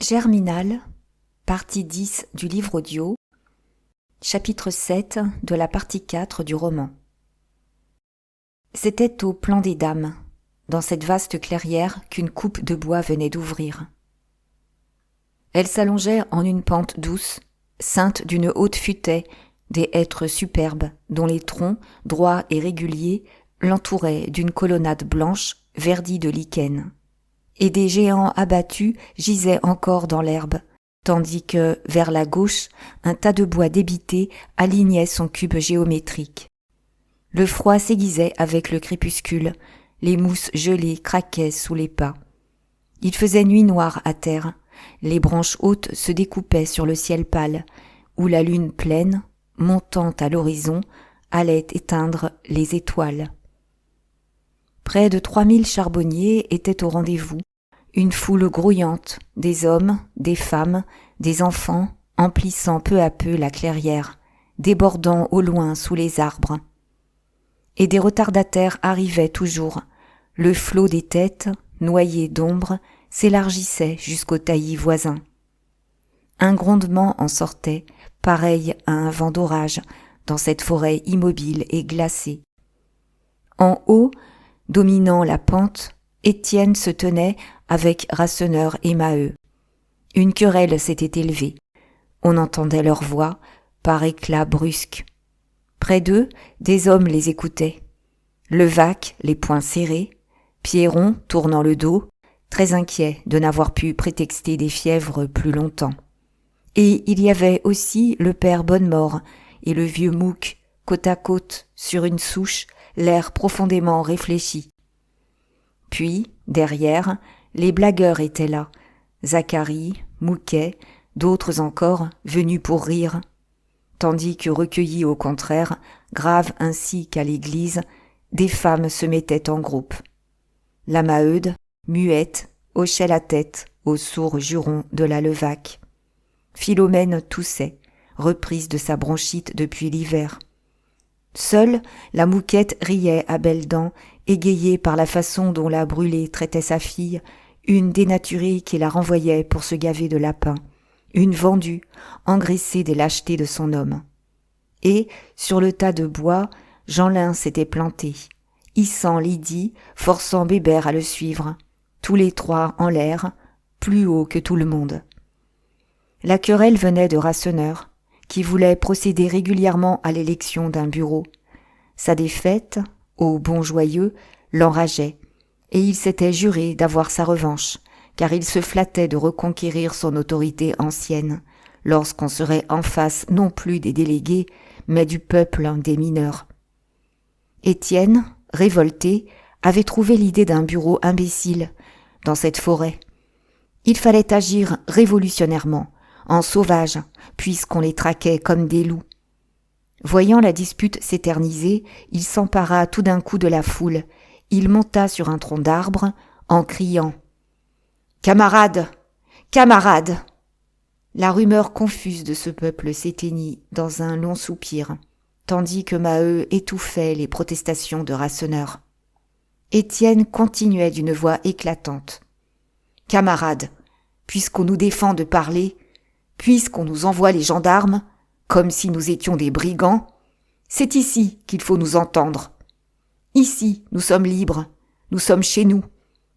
Germinal, partie 10 du livre audio, chapitre 7 de la partie 4 du roman. C'était au plan des dames, dans cette vaste clairière qu'une coupe de bois venait d'ouvrir. Elle s'allongeait en une pente douce, ceinte d'une haute futaie, des hêtres superbes dont les troncs, droits et réguliers, l'entouraient d'une colonnade blanche verdie de lichen. Et des géants abattus gisaient encore dans l'herbe, tandis que, vers la gauche, un tas de bois débité alignait son cube géométrique. Le froid s'aiguisait avec le crépuscule, les mousses gelées craquaient sous les pas. Il faisait nuit noire à terre, les branches hautes se découpaient sur le ciel pâle, où la lune pleine, montant à l'horizon, allait éteindre les étoiles. Près de 3000 charbonniers étaient au rendez-vous, une foule grouillante, des hommes, des femmes, des enfants, emplissant peu à peu la clairière, débordant au loin sous les arbres. Et des retardataires arrivaient toujours. Le flot des têtes, noyé d'ombre, s'élargissait jusqu'au taillis voisin. Un grondement en sortait, pareil à un vent d'orage, dans cette forêt immobile et glacée. En haut, dominant la pente, Étienne se tenait avec Rasseneur et Maheu. Une querelle s'était élevée. On entendait leurs voix, par éclats brusques. Près d'eux, des hommes les écoutaient. Levaque, les poings serrés, Pierron, tournant le dos, très inquiet de n'avoir pu prétexter des fièvres plus longtemps. Et il y avait aussi le père Bonnemort et le vieux Mouque, côte à côte, sur une souche, l'air profondément réfléchi. Puis, derrière, les blagueurs étaient là, Zacharie, Mouquet, d'autres encore, venus pour rire, tandis que recueillis au contraire, graves ainsi qu'à l'église, des femmes se mettaient en groupe. La Maheude, muette, hochait la tête aux sourds jurons de la Levaque. Philomène toussait, reprise de sa bronchite depuis l'hiver. Seule, la Mouquette riait à belles dents, égayée par la façon dont la brûlée traitait sa fille, une dénaturée qui la renvoyait pour se gaver de lapin, une vendue, engraissée des lâchetés de son homme. Et, sur le tas de bois, Jeanlin s'était planté, hissant Lydie, forçant Bébert à le suivre, tous les trois en l'air, plus haut que tout le monde. La querelle venait de Rasseneur, qui voulait procéder régulièrement à l'élection d'un bureau. Sa défaite, au bon joyeux, l'enrageait, et il s'était juré d'avoir sa revanche, car il se flattait de reconquérir son autorité ancienne, lorsqu'on serait en face non plus des délégués, mais du peuple des mineurs. Étienne, révolté, avait trouvé l'idée d'un bureau imbécile dans cette forêt. Il fallait agir révolutionnairement, en sauvage, puisqu'on les traquait comme des loups. Voyant la dispute s'éterniser, il s'empara tout d'un coup de la foule. Il monta sur un tronc d'arbre en criant « Camarades ! Camarades !» La rumeur confuse de ce peuple s'éteignit dans un long soupir, tandis que Maheu étouffait les protestations de Rasseneur. Étienne continuait d'une voix éclatante. « Camarades, puisqu'on nous défend de parler, puisqu'on nous envoie les gendarmes, comme si nous étions des brigands, c'est ici qu'il faut nous entendre. Ici, nous sommes libres, nous sommes chez nous.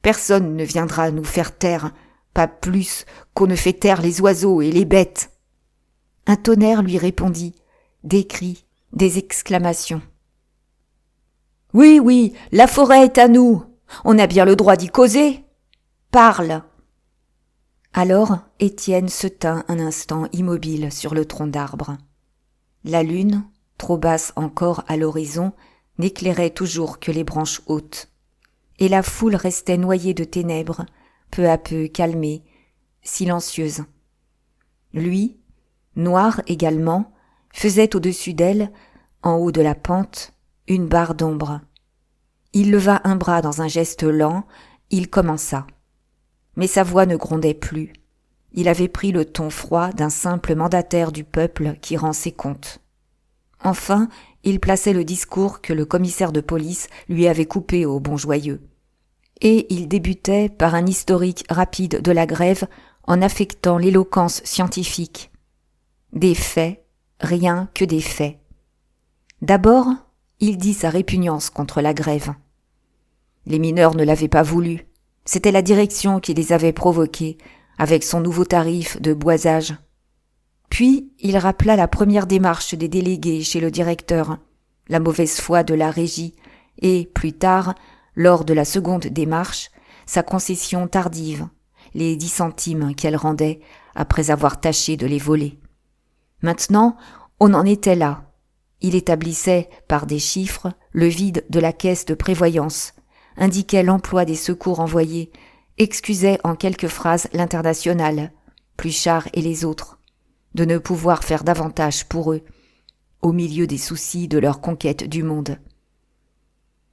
Personne ne viendra nous faire taire, pas plus qu'on ne fait taire les oiseaux et les bêtes. » Un tonnerre lui répondit, des cris, des exclamations. « Oui, oui, la forêt est à nous. On a bien le droit d'y causer. Parle !» Alors, Étienne se tint un instant immobile sur le tronc d'arbre. La lune, trop basse encore à l'horizon, n'éclairait toujours que les branches hautes. Et la foule restait noyée de ténèbres, peu à peu calmée, silencieuse. Lui, noir également, faisait au-dessus d'elle, en haut de la pente, une barre d'ombre. Il leva un bras dans un geste lent, il commença. Mais sa voix ne grondait plus. Il avait pris le ton froid d'un simple mandataire du peuple qui rend ses comptes. Enfin, il plaçait le discours que le commissaire de police lui avait coupé au bon joyeux. Et il débutait par un historique rapide de la grève en affectant l'éloquence scientifique. Des faits, rien que des faits. D'abord, il dit sa répugnance contre la grève. Les mineurs ne l'avaient pas voulu. C'était la direction qui les avait provoqués, avec son nouveau tarif de boisage. Puis, il rappela la première démarche des délégués chez le directeur, la mauvaise foi de la régie, et, plus tard, lors de la seconde démarche, sa concession tardive, les 10 centimes qu'elle rendait après avoir tâché de les voler. Maintenant, on en était là. Il établissait, par des chiffres, le vide de la caisse de prévoyance, indiquait l'emploi des secours envoyés, excusait en quelques phrases l'internationale, Pluchart et les autres, de ne pouvoir faire davantage pour eux, au milieu des soucis de leur conquête du monde.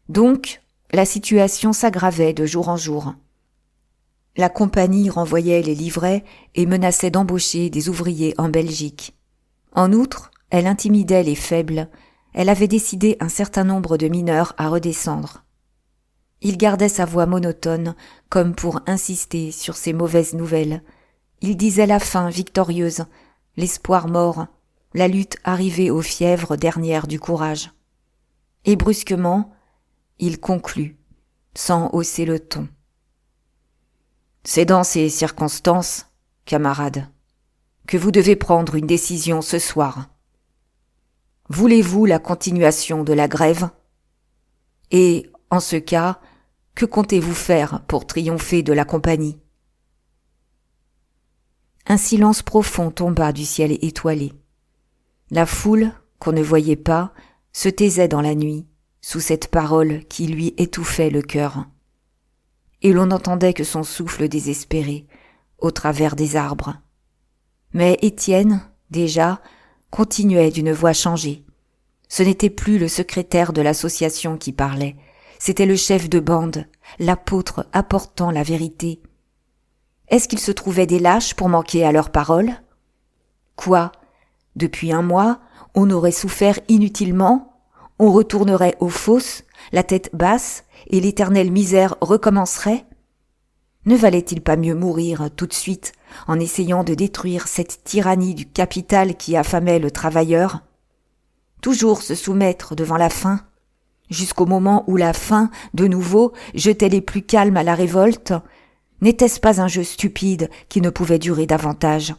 Donc, la situation s'aggravait de jour en jour. La compagnie renvoyait les livrets et menaçait d'embaucher des ouvriers en Belgique. En outre, elle intimidait les faibles, elle avait décidé un certain nombre de mineurs à redescendre. Il gardait sa voix monotone, comme pour insister sur ces mauvaises nouvelles. Il disait la fin victorieuse, l'espoir mort, la lutte arrivée aux fièvres dernières du courage. Et brusquement, il conclut, sans hausser le ton. C'est dans ces circonstances, camarades, que vous devez prendre une décision ce soir. Voulez-vous la continuation de la grève? Et, en ce cas, que comptez-vous faire pour triompher de la compagnie? Un silence profond tomba du ciel étoilé. La foule, qu'on ne voyait pas, se taisait dans la nuit, sous cette parole qui lui étouffait le cœur. Et l'on n'entendait que son souffle désespéré, au travers des arbres. Mais Étienne, déjà, continuait d'une voix changée. Ce n'était plus le secrétaire de l'association qui parlait, c'était le chef de bande, l'apôtre apportant la vérité. Est-ce qu'il se trouvait des lâches pour manquer à leurs paroles? Quoi? Depuis un mois, on aurait souffert inutilement? On retournerait aux fosses, la tête basse, et l'éternelle misère recommencerait? Ne valait-il pas mieux mourir tout de suite en essayant de détruire cette tyrannie du capital qui affamait le travailleur? Toujours se soumettre devant la faim, jusqu'au moment où la faim, de nouveau, jetait les plus calmes à la révolte? N'était-ce pas un jeu stupide qui ne pouvait durer davantage?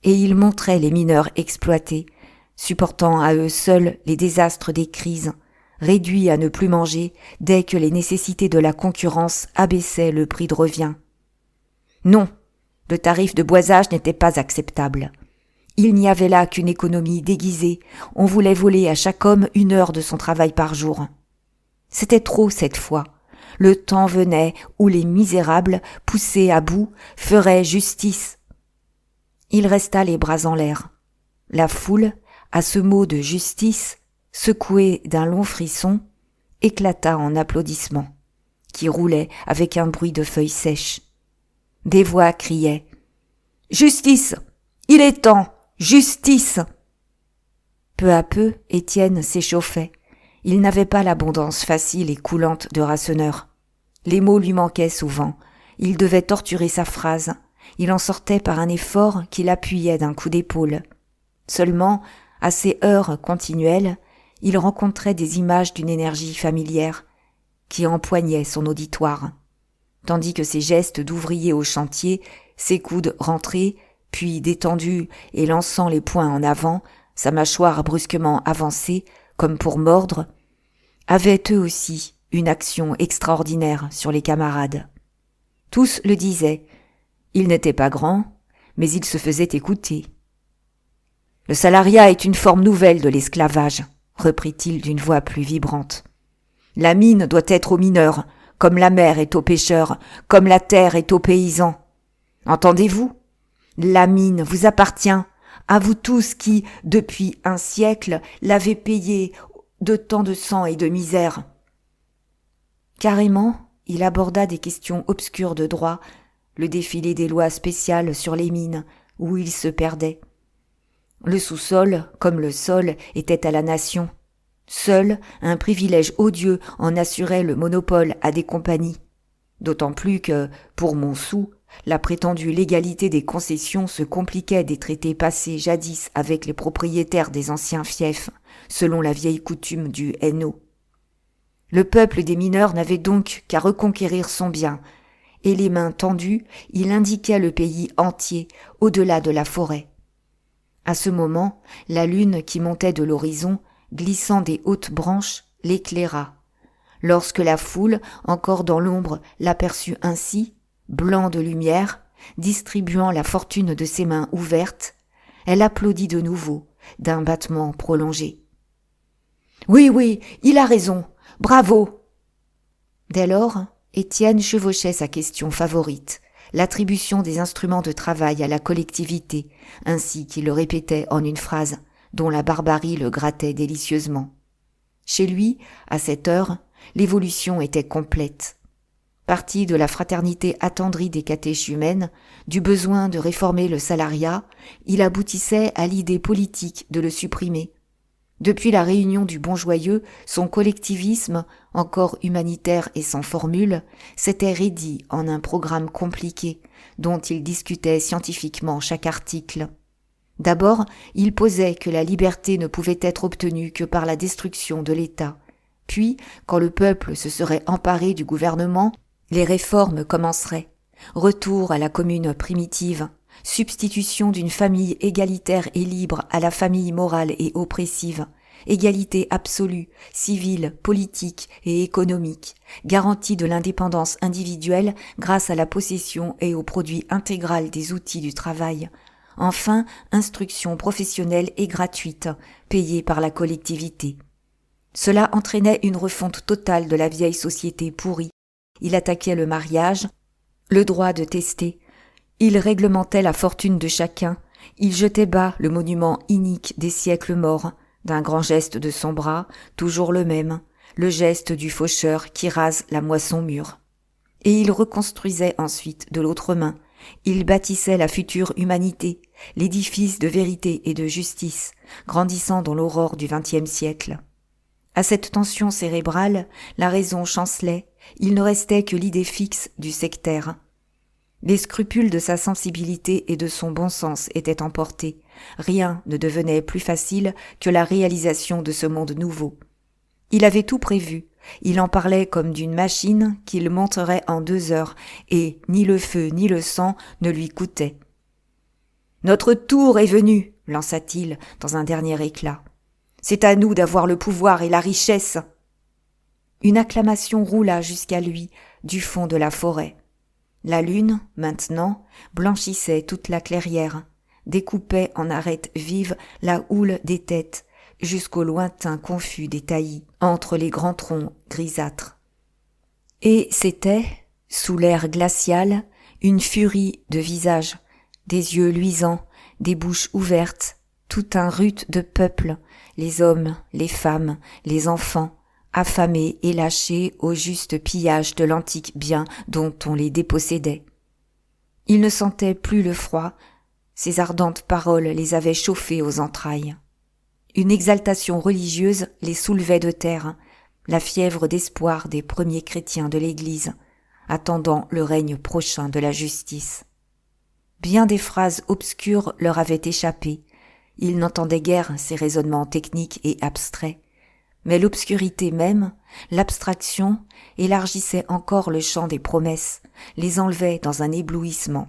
Et il montrait les mineurs exploités, supportant à eux seuls les désastres des crises, réduits à ne plus manger dès que les nécessités de la concurrence abaissaient le prix de revient. Non, le tarif de boisage n'était pas acceptable. Il n'y avait là qu'une économie déguisée, on voulait voler à chaque homme 1 heure de son travail par jour. C'était trop cette fois. Le temps venait où les misérables, poussés à bout, feraient justice. Il resta les bras en l'air. La foule, à ce mot de justice, secouée d'un long frisson, éclata en applaudissements, qui roulaient avec un bruit de feuilles sèches. Des voix criaient « Justice! Il est temps! Justice !» Peu à peu, Étienne s'échauffait. Il n'avait pas l'abondance facile et coulante de Rasseneur. Les mots lui manquaient souvent. Il devait torturer sa phrase. Il en sortait par un effort qu'il appuyait d'un coup d'épaule. Seulement, à ces heures continuelles, il rencontrait des images d'une énergie familière qui empoignait son auditoire, tandis que ses gestes d'ouvrier au chantier, ses coudes rentrés, puis détendus et lançant les poings en avant, sa mâchoire brusquement avancée, comme pour mordre, avaient eux aussi une action extraordinaire sur les camarades. Tous le disaient. Il n'était pas grand, mais il se faisait écouter. « Le salariat est une forme nouvelle de l'esclavage », reprit-il d'une voix plus vibrante. « La mine doit être aux mineurs, comme la mer est aux pêcheurs, comme la terre est aux paysans. Entendez-vous? La mine vous appartient, à vous tous qui, depuis un siècle, l'avez payée de tant de sang et de misère. » Carrément, il aborda des questions obscures de droit, le défilé des lois spéciales sur les mines, où il se perdait. Le sous-sol, comme le sol, était à la nation. Seul un privilège odieux en assurait le monopole à des compagnies. D'autant plus que, pour Montsou, la prétendue légalité des concessions se compliquait des traités passés jadis avec les propriétaires des anciens fiefs, selon la vieille coutume du hainaut. Le peuple des mineurs n'avait donc qu'à reconquérir son bien, et les mains tendues, il indiquait le pays entier, au-delà de la forêt. À ce moment, la lune qui montait de l'horizon, glissant des hautes branches, l'éclaira. Lorsque la foule, encore dans l'ombre, l'aperçut ainsi, blanc de lumière, distribuant la fortune de ses mains ouvertes, elle applaudit de nouveau, d'un battement prolongé. « Oui, oui, il a raison. Bravo !» Dès lors, Étienne chevauchait sa question favorite, l'attribution des instruments de travail à la collectivité, ainsi qu'il le répétait en une phrase, dont la barbarie le grattait délicieusement. Chez lui, à cette heure, l'évolution était complète. Parti de la fraternité attendrie des catéchumènes, du besoin de réformer le salariat, il aboutissait à l'idée politique de le supprimer. Depuis la réunion du Bon Joyeux, son collectivisme, encore humanitaire et sans formule, s'était raidi en un programme compliqué, dont il discutait scientifiquement chaque article. D'abord, il posait que la liberté ne pouvait être obtenue que par la destruction de l'État. Puis, quand le peuple se serait emparé du gouvernement, les réformes commenceraient. Retour à la commune primitive, substitution d'une famille égalitaire et libre à la famille morale et oppressive, égalité absolue, civile, politique et économique, garantie de l'indépendance individuelle grâce à la possession et au produit intégral des outils du travail. Enfin, instruction professionnelle et gratuite, payée par la collectivité. Cela entraînait une refonte totale de la vieille société pourrie. Il attaquait le mariage, le droit de tester. Il réglementait la fortune de chacun. Il jetait bas le monument inique des siècles morts, d'un grand geste de son bras, toujours le même, le geste du faucheur qui rase la moisson mûre. Et il reconstruisait ensuite de l'autre main. Il bâtissait la future humanité, l'édifice de vérité et de justice, grandissant dans l'aurore du XXe siècle. À cette tension cérébrale, la raison chancelait, il ne restait que l'idée fixe du sectaire. Les scrupules de sa sensibilité et de son bon sens étaient emportés. Rien ne devenait plus facile que la réalisation de ce monde nouveau. Il avait tout prévu. Il en parlait comme d'une machine qu'il monterait en 2 heures, et ni le feu ni le sang ne lui coûtaient. « Notre tour est venu !» lança-t-il dans un dernier éclat. « C'est à nous d'avoir le pouvoir et la richesse !» Une acclamation roula jusqu'à lui du fond de la forêt. La lune, maintenant, blanchissait toute la clairière, découpait en arêtes vives la houle des têtes, jusqu'au lointain confus des taillis, entre les grands troncs grisâtres. Et c'était, sous l'air glacial, une furie de visages, des yeux luisants, des bouches ouvertes, tout un rut de peuple, les hommes, les femmes, les enfants, affamés et lâchés au juste pillage de l'antique bien dont on les dépossédait. Ils ne sentaient plus le froid, ces ardentes paroles les avaient chauffés aux entrailles. Une exaltation religieuse les soulevait de terre, la fièvre d'espoir des premiers chrétiens de l'Église, attendant le règne prochain de la justice. Bien des phrases obscures leur avaient échappé, ils n'entendaient guère ces raisonnements techniques et abstraits, mais l'obscurité même, l'abstraction, élargissait encore le champ des promesses, les enlevait dans un éblouissement.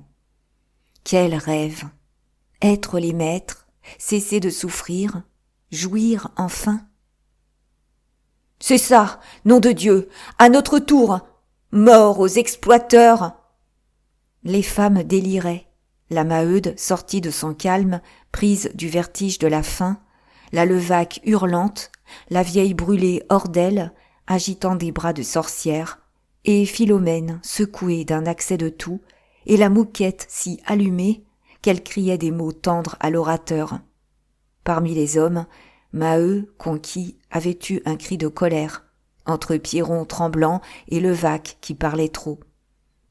Quel rêve! Être les maîtres, cesser de souffrir, jouir enfin. C'est ça, nom de Dieu, à notre tour, mort aux exploiteurs! Les femmes déliraient. La Maheude, sortie de son calme, prise du vertige de la faim, la Levaque hurlante, la vieille brûlée hors d'elle, agitant des bras de sorcière, et Philomène secouée d'un accès de toux, et la Mouquette si allumée qu'elle criait des mots tendres à l'orateur. Parmi les hommes, Maheu, conquis, avait eu un cri de colère, entre Pierron tremblant et Levaque qui parlait trop,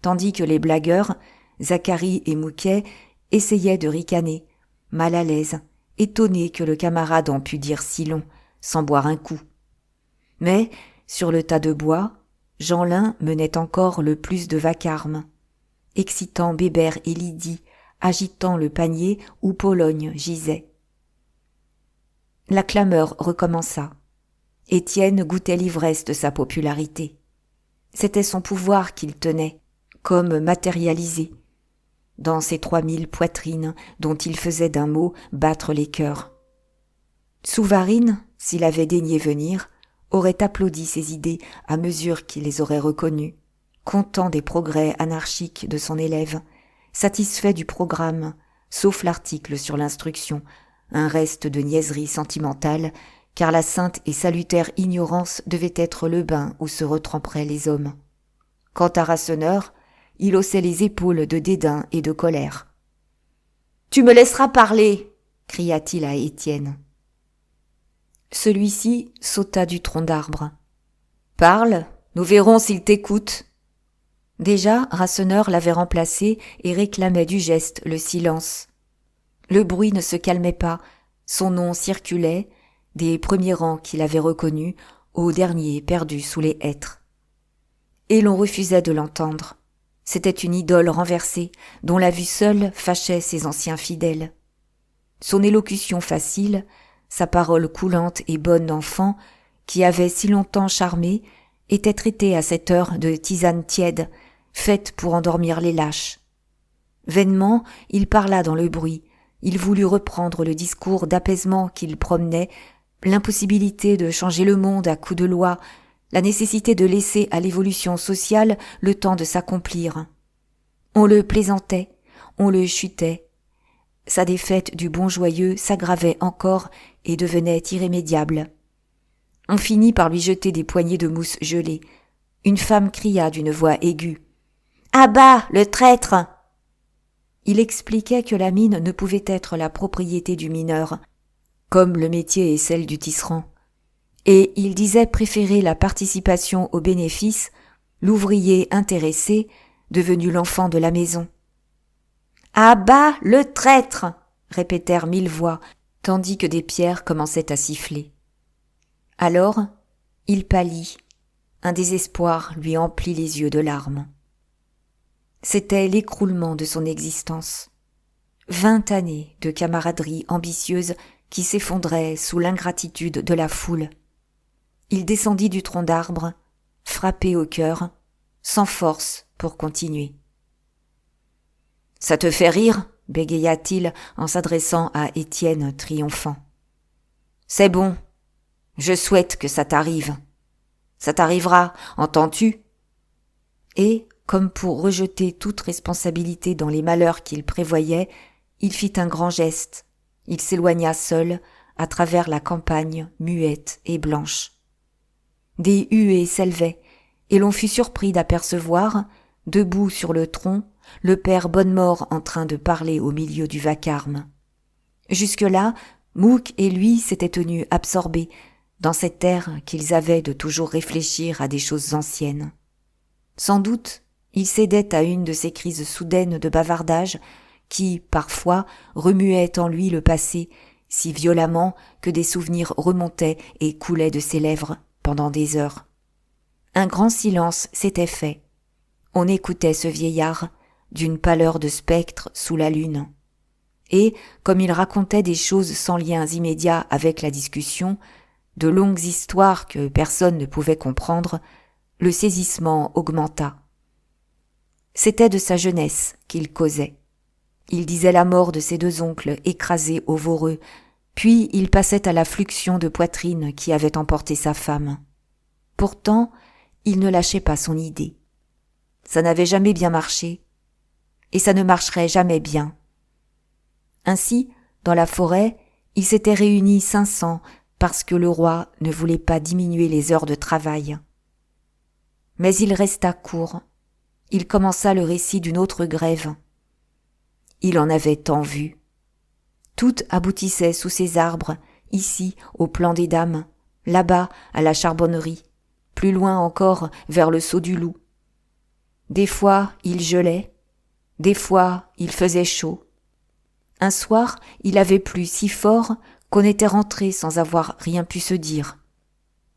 tandis que les blagueurs, Zacharie et Mouquet, essayaient de ricaner, mal à l'aise, étonnés que le camarade en pût dire si long, sans boire un coup. Mais, sur le tas de bois, Jeanlin menait encore le plus de vacarme. excitant Bébert et Lydie, agitant le panier où Pologne gisait. La clameur recommença. Étienne goûtait l'ivresse de sa popularité. C'était son pouvoir qu'il tenait, comme matérialisé, dans ces 3000 poitrines dont il faisait d'un mot battre les cœurs. Souvarine, s'il avait daigné venir, aurait applaudi ses idées à mesure qu'il les aurait reconnues, content des progrès anarchiques de son élève, satisfait du programme, sauf l'article sur l'instruction, un reste de niaiserie sentimentale, car la sainte et salutaire ignorance devait être le bain où se retremperaient les hommes. Quant à Rasseneur, il haussait les épaules de dédain et de colère. « Tu me laisseras parler !» cria-t-il à Étienne. Celui-ci sauta du tronc d'arbre. « Parle, nous verrons s'il t'écoute. » Déjà, Rasseneur l'avait remplacé et réclamait du geste le silence. Le bruit ne se calmait pas, son nom circulait, des premiers rangs qu'il avait reconnus, aux derniers perdus sous les hêtres. Et l'on refusait de l'entendre. C'était une idole renversée, dont la vue seule fâchait ses anciens fidèles. Son élocution facile, sa parole coulante et bonne d'enfant, qui avait si longtemps charmé, était traitée à cette heure de tisane tiède, faite pour endormir les lâches. Vainement, il parla dans le bruit, il voulut reprendre le discours d'apaisement qu'il promenait, l'impossibilité de changer le monde à coups de loi, la nécessité de laisser à l'évolution sociale le temps de s'accomplir. On le plaisantait, on le chutait. Sa défaite du bon joyeux s'aggravait encore et devenait irrémédiable. On finit par lui jeter des poignées de mousse gelée. Une femme cria d'une voix aiguë. « À bas, le traître !» Il expliquait que la mine ne pouvait être la propriété du mineur, comme le métier est celle du tisserand. Et il disait préférer la participation aux bénéfices, l'ouvrier intéressé, devenu l'enfant de la maison. « À bas, le traître !» répétèrent 1000 voix, tandis que des pierres commençaient à siffler. Alors, il pâlit. Un désespoir lui emplit les yeux de larmes. C'était l'écroulement de son existence. 20 années de camaraderie ambitieuse qui s'effondraient sous l'ingratitude de la foule. Il descendit du tronc d'arbre, frappé au cœur, sans force pour continuer. « Ça te fait rire ?» bégaya-t-il en s'adressant à Étienne triomphant. « C'est bon, je souhaite que ça t'arrive. Ça t'arrivera, entends-tu ?» Et, comme pour rejeter toute responsabilité dans les malheurs qu'il prévoyait, il fit un grand geste. Il s'éloigna seul, à travers la campagne muette et blanche. Des huées s'élevaient, et l'on fut surpris d'apercevoir, debout sur le tronc, le père Bonnemort en train de parler au milieu du vacarme. Jusque-là, Mouque et lui s'étaient tenus absorbés dans cet air qu'ils avaient de toujours réfléchir à des choses anciennes. Sans doute, il cédait à une de ces crises soudaines de bavardage qui, parfois, remuaient en lui le passé si violemment que des souvenirs remontaient et coulaient de ses lèvres pendant des heures. Un grand silence s'était fait. On écoutait ce vieillard, d'une pâleur de spectre sous la lune. Et, comme il racontait des choses sans liens immédiats avec la discussion, de longues histoires que personne ne pouvait comprendre, le saisissement augmenta. C'était de sa jeunesse qu'il causait. Il disait la mort de ses 2 oncles écrasés au Voreux, puis il passait à la fluxion de poitrine qui avait emporté sa femme. Pourtant, il ne lâchait pas son idée. Ça n'avait jamais bien marché, et ça ne marcherait jamais bien. Ainsi, dans la forêt, il s'était réuni 500 parce que le roi ne voulait pas diminuer les heures de travail. Mais il resta court. Il commença le récit d'une autre grève. Il en avait tant vu. Tout aboutissait sous ces arbres, ici, au plan des dames, là-bas, à la charbonnerie, plus loin encore, vers le saut du loup. Des fois, il gelait, des fois, il faisait chaud. Un soir, il avait plu si fort qu'on était rentré sans avoir rien pu se dire.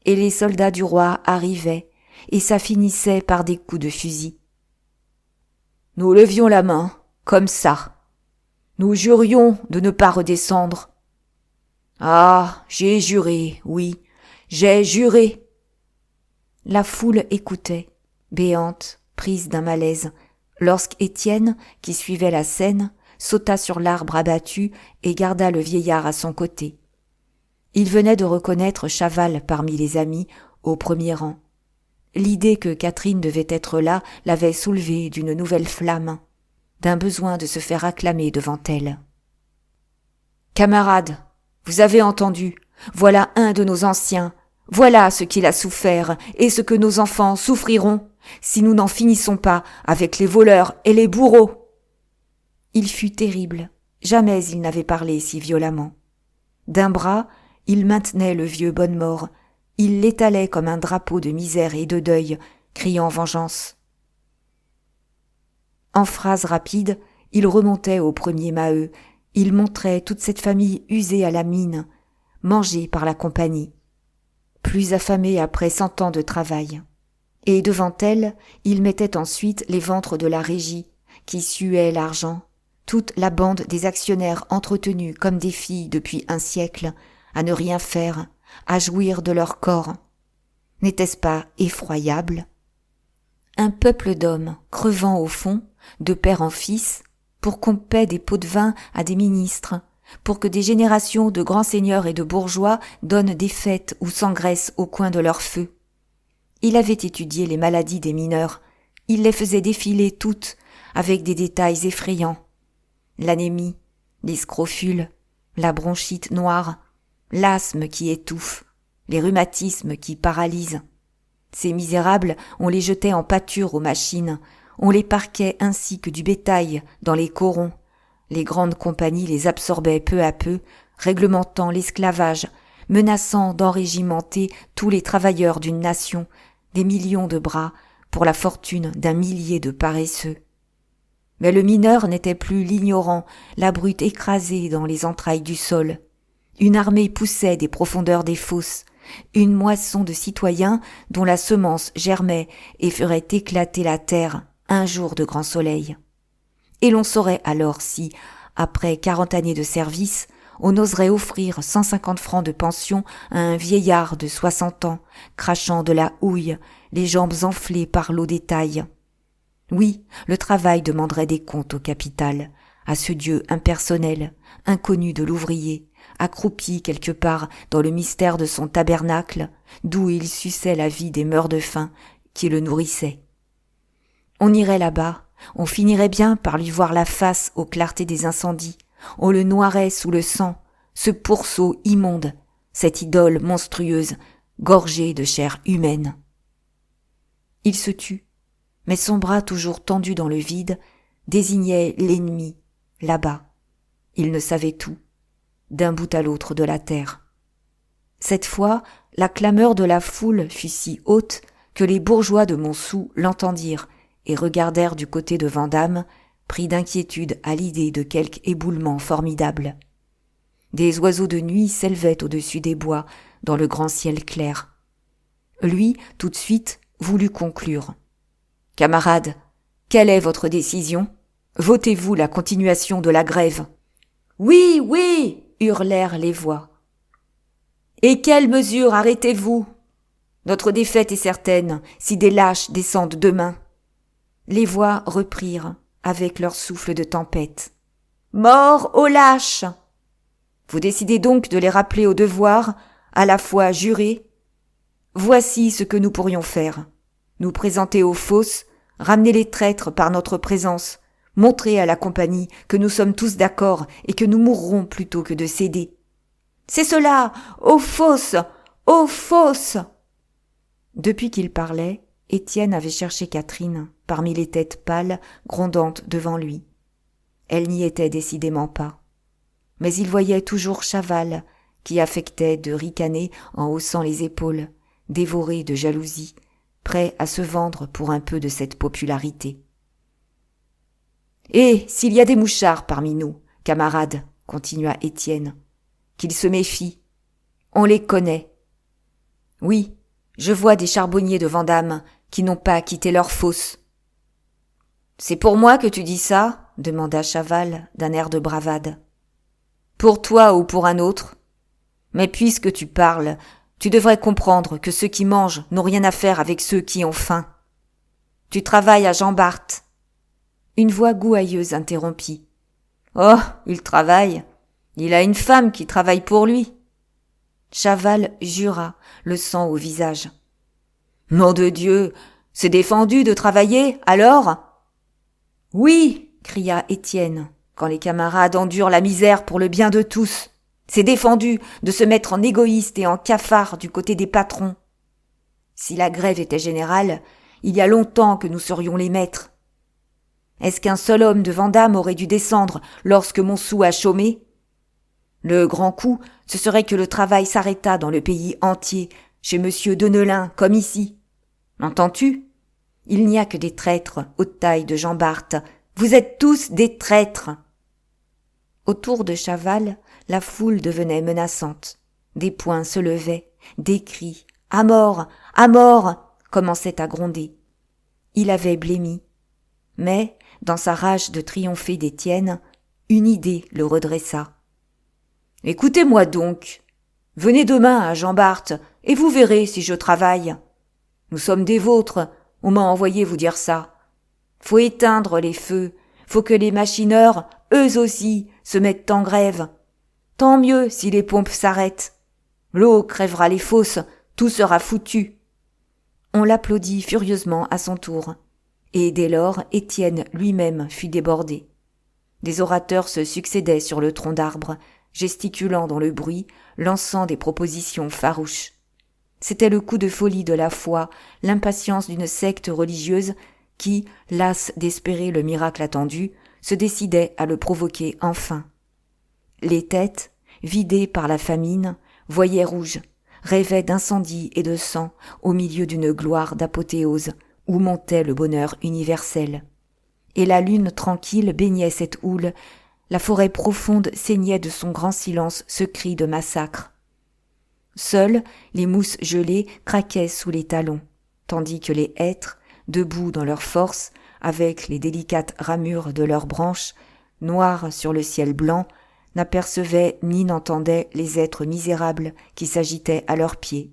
Et les soldats du roi arrivaient, et ça finissait par des coups de fusil. nous levions la main, comme ça. Nous jurions de ne pas redescendre. Ah, j'ai juré, oui, j'ai juré. La foule écoutait, béante, prise d'un malaise, lorsqu'Étienne, qui suivait la scène, sauta sur l'arbre abattu et garda le vieillard à son côté. Il venait de reconnaître Chaval parmi les amis, au premier rang. L'idée que Catherine devait être là l'avait soulevé d'une nouvelle flamme, d'un besoin de se faire acclamer devant elle. « Camarades, vous avez entendu, voilà un de nos anciens, voilà ce qu'il a souffert et ce que nos enfants souffriront si nous n'en finissons pas avec les voleurs et les bourreaux. » Il fut terrible, jamais il n'avait parlé si violemment. D'un bras, il maintenait le vieux Bonnemort, il l'étalait comme un drapeau de misère et de deuil, criant vengeance. En phrases rapides, il remontait au premier Maheu, il montrait toute cette famille usée à la mine, mangée par la compagnie, plus affamée après 100 ans de travail. Et devant elle, il mettait ensuite les ventres de la régie, qui suaient l'argent, toute la bande des actionnaires entretenus comme des filles depuis un siècle, à ne rien faire, à jouir de leur corps. N'était-ce pas effroyable? Un peuple d'hommes crevant au fond, de père en fils, pour qu'on paie des pots de vin à des ministres, pour que des générations de grands seigneurs et de bourgeois donnent des fêtes ou s'engraissent au coin de leur feu. Il avait étudié les maladies des mineurs, il les faisait défiler toutes, avec des détails effrayants. L'anémie, les scrofules, la bronchite noire, l'asthme qui étouffe, les rhumatismes qui paralysent. Ces misérables, on les jetait en pâture aux machines, on les parquait ainsi que du bétail dans les corons. Les grandes compagnies les absorbaient peu à peu, réglementant l'esclavage, menaçant d'enrégimenter tous les travailleurs d'une nation, des millions de bras, pour la fortune d'un millier de paresseux. Mais le mineur n'était plus l'ignorant, la brute écrasée dans les entrailles du sol. Une armée poussait des profondeurs des fosses, une moisson de citoyens dont la semence germait et ferait éclater la terre un jour de grand soleil. Et l'on saurait alors si, après 40 années de service, on oserait offrir 150 francs de pension à un vieillard de 60 ans, crachant de la houille, les jambes enflées par l'eau des tailles. Oui, le travail demanderait des comptes au capital, à ce Dieu impersonnel, inconnu de l'ouvrier, accroupi quelque part dans le mystère de son tabernacle, d'où il suçait la vie des meurt-de-faim qui le nourrissaient. On irait là-bas, on finirait bien par lui voir la face aux clartés des incendies, on le noierait sous le sang, ce pourceau immonde, cette idole monstrueuse, gorgée de chair humaine. Il se tut, mais son bras toujours tendu dans le vide désignait l'ennemi, là-bas. Il ne savait tout, d'un bout à l'autre de la terre. Cette fois, la clameur de la foule fut si haute que les bourgeois de Montsou l'entendirent et regardèrent du côté de Vandame, pris d'inquiétude à l'idée de quelque éboulement formidable. Des oiseaux de nuit s'élevaient au-dessus des bois, dans le grand ciel clair. Lui, tout de suite, voulut conclure. « Camarades, quelle est votre décision ? Votez-vous la continuation de la grève ?»« Oui, oui !» hurlèrent les voix. « Et quelle mesure arrêtez-vous ? Notre défaite est certaine, si des lâches descendent demain. » Les voix reprirent, avec leur souffle de tempête. « Mort aux lâches ! Vous décidez donc de les rappeler au devoir, à la fois jurés. Voici ce que nous pourrions faire. Nous présenter aux fosses, ramener les traîtres par notre présence, montrer à la compagnie que nous sommes tous d'accord et que nous mourrons plutôt que de céder. C'est cela, aux fosses, aux fosses !» Depuis qu'il parlait, Étienne avait cherché Catherine parmi les têtes pâles grondantes devant lui. Elle n'y était décidément pas. Mais il voyait toujours Chaval, qui affectait de ricaner en haussant les épaules, dévoré de jalousie, prêt à se vendre pour un peu de cette popularité. « Et s'il y a des mouchards parmi nous, camarades, continua Étienne, qu'ils se méfient. On les connaît. Oui, je vois des charbonniers de Vandame qui n'ont pas quitté leur fosse. » C'est pour moi que tu dis ça? Demanda Chaval d'un air de bravade. Pour toi ou pour un autre? Mais puisque tu parles, tu devrais comprendre que ceux qui mangent n'ont rien à faire avec ceux qui ont faim. Tu travailles à Jean Bart. Une voix gouailleuse interrompit. Oh, il travaille. Il a une femme qui travaille pour lui. Chaval jura, le sang au visage. Nom de Dieu, c'est défendu de travailler, alors? Oui, cria Étienne, quand les camarades endurent la misère pour le bien de tous. C'est défendu de se mettre en égoïste et en cafard du côté des patrons. Si la grève était générale, il y a longtemps que nous serions les maîtres. Est-ce qu'un seul homme de Vandame aurait dû descendre lorsque Montsou a chômé? Le grand coup, ce serait que le travail s'arrêtât dans le pays entier, chez monsieur Denelin, comme ici. Entends-tu? Il n'y a que des traîtres, haute taille de Jean Bart. Vous êtes tous des traîtres. Autour de Chaval, la foule devenait menaçante. Des poings se levaient, des cris « À mort! À mort !» commençaient à gronder. Il avait blêmi. Mais, dans sa rage de triompher d'Étienne, une idée le redressa. « Écoutez-moi donc. Venez demain à Jean Bart et vous verrez si je travaille. Nous sommes des vôtres, on m'a envoyé vous dire ça. Faut éteindre les feux, faut que les machineurs, eux aussi, se mettent en grève. Tant mieux si les pompes s'arrêtent. L'eau crèvera les fosses, tout sera foutu. » On l'applaudit furieusement à son tour. Et dès lors, Étienne lui-même fut débordé. Des orateurs se succédaient sur le tronc d'arbre, gesticulant dans le bruit, lançant des propositions farouches. C'était le coup de folie de la foi, l'impatience d'une secte religieuse qui, lasse d'espérer le miracle attendu, se décidait à le provoquer enfin. Les têtes, vidées par la famine, voyaient rouge, rêvaient d'incendie et de sang au milieu d'une gloire d'apothéose où montait le bonheur universel. Et la lune tranquille baignait cette houle, la forêt profonde saignait de son grand silence ce cri de massacre. Seules les mousses gelées craquaient sous les talons, tandis que les hêtres, debout dans leur force, avec les délicates ramures de leurs branches, noires sur le ciel blanc, n'apercevaient ni n'entendaient les êtres misérables qui s'agitaient à leurs pieds.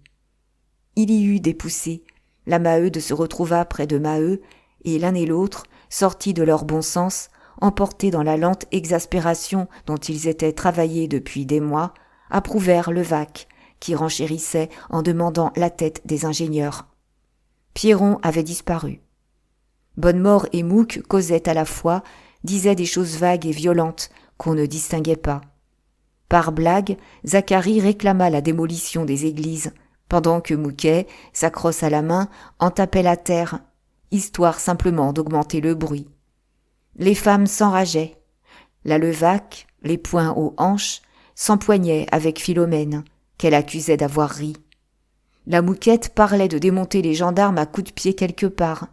Il y eut des poussées, la Maheude se retrouva près de Maheu, et l'un et l'autre, sortis de leur bon sens, emportés dans la lente exaspération dont ils étaient travaillés depuis des mois, approuvèrent Levaque, qui renchérissait en demandant la tête des ingénieurs. Pierron avait disparu. Bonnemort et Mouque causaient à la fois, disaient des choses vagues et violentes qu'on ne distinguait pas. Par blague, Zacharie réclama la démolition des églises, pendant que Mouquet, sa crosse à la main, en tapait la terre, histoire simplement d'augmenter le bruit. Les femmes s'enrageaient. La Levaque, les poings aux hanches, s'empoignait avec Philomène, qu'elle accusait d'avoir ri. La Mouquette parlait de démonter les gendarmes à coups de pied quelque part.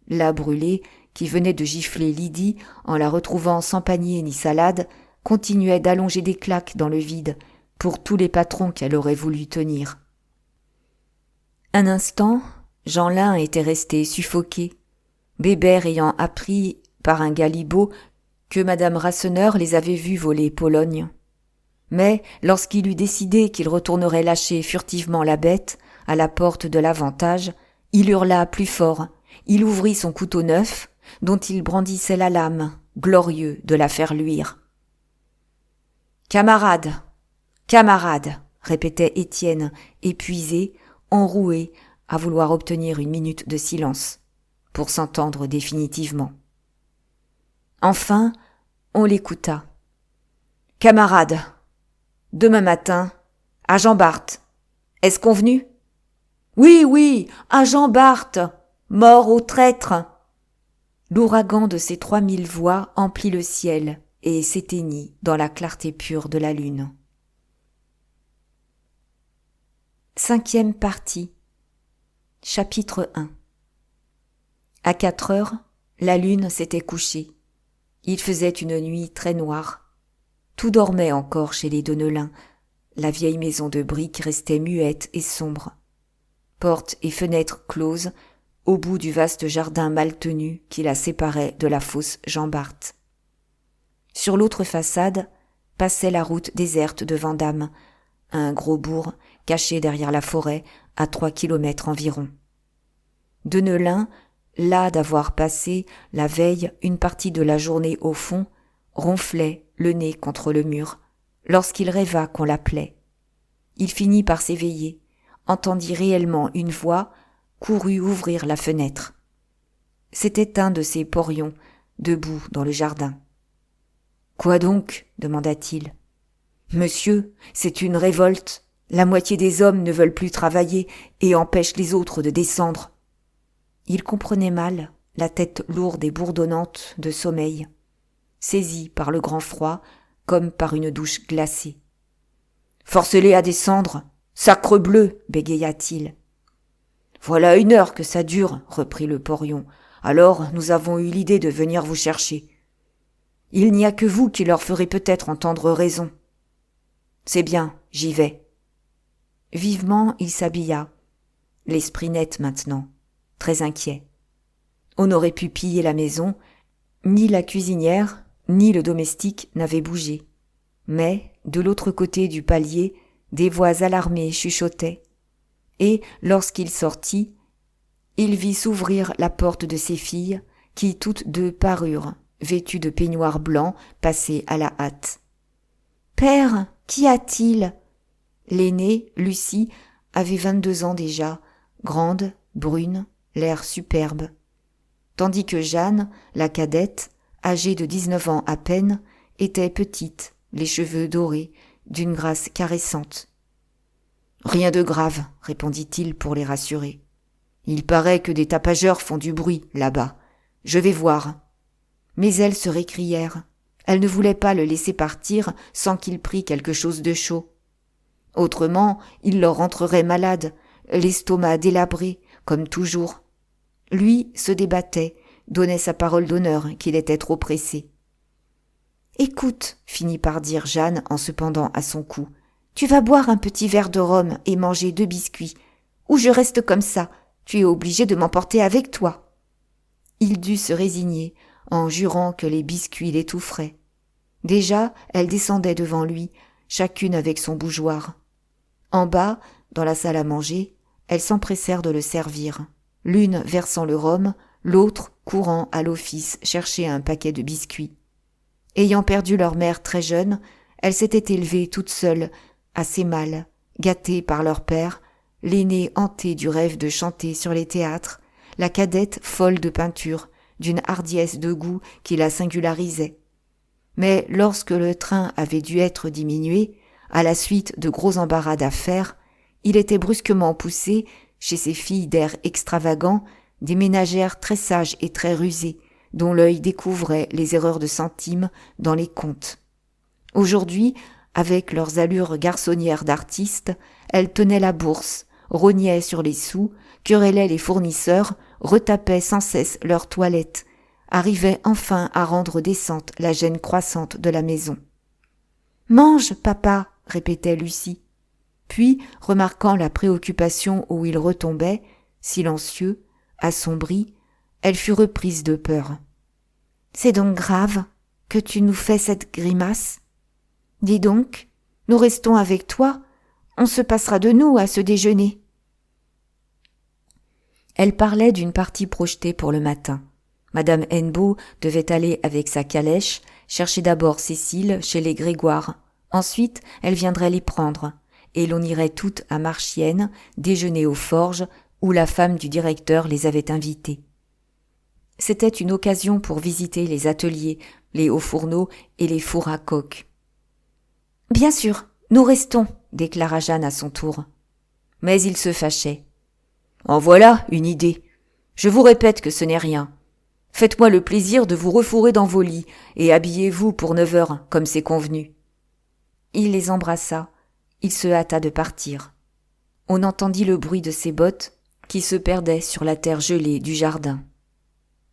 La Brûlée, qui venait de gifler Lydie en la retrouvant sans panier ni salade, continuait d'allonger des claques dans le vide pour tous les patrons qu'elle aurait voulu tenir. Un instant, Jeanlin était resté suffoqué, Bébert ayant appris par un galibot que madame Rasseneur les avait vus voler Pologne. Mais lorsqu'il eut décidé qu'il retournerait lâcher furtivement la bête à la porte de l'Avantage, il hurla plus fort, il ouvrit son couteau neuf, dont il brandissait la lame, glorieux de la faire luire. « Camarades, camarades !» répétait Étienne, épuisé, enroué, à vouloir obtenir une minute de silence, pour s'entendre définitivement. Enfin, on l'écouta. « Camarades, demain matin, à Jean Bart, est-ce convenu ? » ?»« Oui, oui, à Jean Bart, mort aux traîtres !» L'ouragan de ces 3000 voix emplit le ciel et s'éteignit dans la clarté pure de la lune. 5e partie. Chapitre 1. À 4 heures, la lune s'était couchée. Il faisait une nuit très noire. Tout dormait encore chez les Denelin. La vieille maison de briques restait muette et sombre. Portes et fenêtres closes, au bout du vaste jardin mal tenu qui la séparait de la fosse Jean-Bart. Sur l'autre façade passait la route déserte de Vandame, un gros bourg caché derrière la forêt à 3 kilomètres environ. Deneulin, las d'avoir passé la veille une partie de la journée au fond, ronflait le nez contre le mur, lorsqu'il rêva qu'on l'appelait. Il finit par s'éveiller, entendit réellement une voix, courut ouvrir la fenêtre. C'était un de ces porions, debout dans le jardin. « Quoi donc ?» demanda-t-il. « Monsieur, c'est une révolte. La moitié des hommes ne veulent plus travailler et empêchent les autres de descendre. » Il comprenait mal, la tête lourde et bourdonnante de sommeil, saisi par le grand froid comme par une douche glacée. « Forcez-les à descendre. Sacrebleu !» bégaya-t-il. « Voilà 1 heure que ça dure, » reprit le porion. « Alors nous avons eu l'idée de venir vous chercher. Il n'y a que vous qui leur ferez peut-être entendre raison. »« C'est bien, j'y vais. » Vivement il s'habilla, l'esprit net maintenant, très inquiet. On n'aurait pu piller la maison, ni la cuisinière, ni le domestique n'avaient bougé. Mais, de l'autre côté du palier, des voix alarmées chuchotaient. Et, lorsqu'il sortit, il vit s'ouvrir la porte de ses filles, qui toutes deux parurent, vêtues de peignoirs blancs passés à la hâte. « Père, qu'y a-t-il » L'aînée, Lucie, avait 22 ans déjà, grande, brune, l'air superbe. Tandis que Jeanne, la cadette, âgée de 19 ans à peine, était petite, les cheveux dorés, d'une grâce caressante. « Rien de grave, » répondit-il pour les rassurer. « Il paraît que des tapageurs font du bruit, là-bas. Je vais voir. » Mais elles se récrièrent. Elles ne voulaient pas le laisser partir sans qu'il prît quelque chose de chaud. Autrement, il leur rentrerait malade, l'estomac délabré, comme toujours. Lui se débattait, donnait sa parole d'honneur qu'il était trop pressé. « Écoute, » finit par dire Jeanne en se pendant à son cou, « tu vas boire un petit verre de rhum et manger 2 biscuits. Ou je reste comme ça, tu es obligé de m'emporter avec toi. » Il dut se résigner, en jurant que les biscuits l'étoufferaient. Déjà, elles descendaient devant lui, chacune avec son bougeoir. En bas, dans la salle à manger, elles s'empressèrent de le servir, l'une versant le rhum, l'autre courant à l'office chercher un paquet de biscuits. Ayant perdu leur mère très jeune, elles s'étaient élevées toutes seules, assez mal, gâtées par leur père, l'aînée hantée du rêve de chanter sur les théâtres, la cadette folle de peinture, d'une hardiesse de goût qui la singularisait. Mais lorsque le train avait dû être diminué, à la suite de gros embarras d'affaires, il était brusquement poussé, chez ces filles d'air extravagant, des ménagères très sages et très rusées, dont l'œil découvrait les erreurs de centimes dans les comptes. Aujourd'hui, avec leurs allures garçonnières d'artistes, elles tenaient la bourse, rognaient sur les sous, querellaient les fournisseurs, retapaient sans cesse leurs toilettes, arrivaient enfin à rendre décente la gêne croissante de la maison. « Mange, papa !» répétait Lucie. Puis, remarquant la préoccupation où il retombait, silencieux, assombri, elle fut reprise de peur. « C'est donc grave que tu nous fais cette grimace ? Dis donc, nous restons avec toi, on se passera de nous à ce déjeuner. » Elle parlait d'une partie projetée pour le matin. Madame Hennebeau devait aller avec sa calèche chercher d'abord Cécile chez les Grégoire. Ensuite, elle viendrait les prendre, et l'on irait toutes à Marchiennes déjeuner aux forges où la femme du directeur les avait invitées. C'était une occasion pour visiter les ateliers, les hauts fourneaux et les fours à coke. « Bien sûr, nous restons », déclara Jeanne à son tour. Mais il se fâchait. « En voilà une idée. Je vous répète que ce n'est rien. Faites-moi le plaisir de vous refourrer dans vos lits et habillez-vous pour 9 heures, comme c'est convenu. » Il les embrassa. Il se hâta de partir. On entendit le bruit de ses bottes qui se perdaient sur la terre gelée du jardin.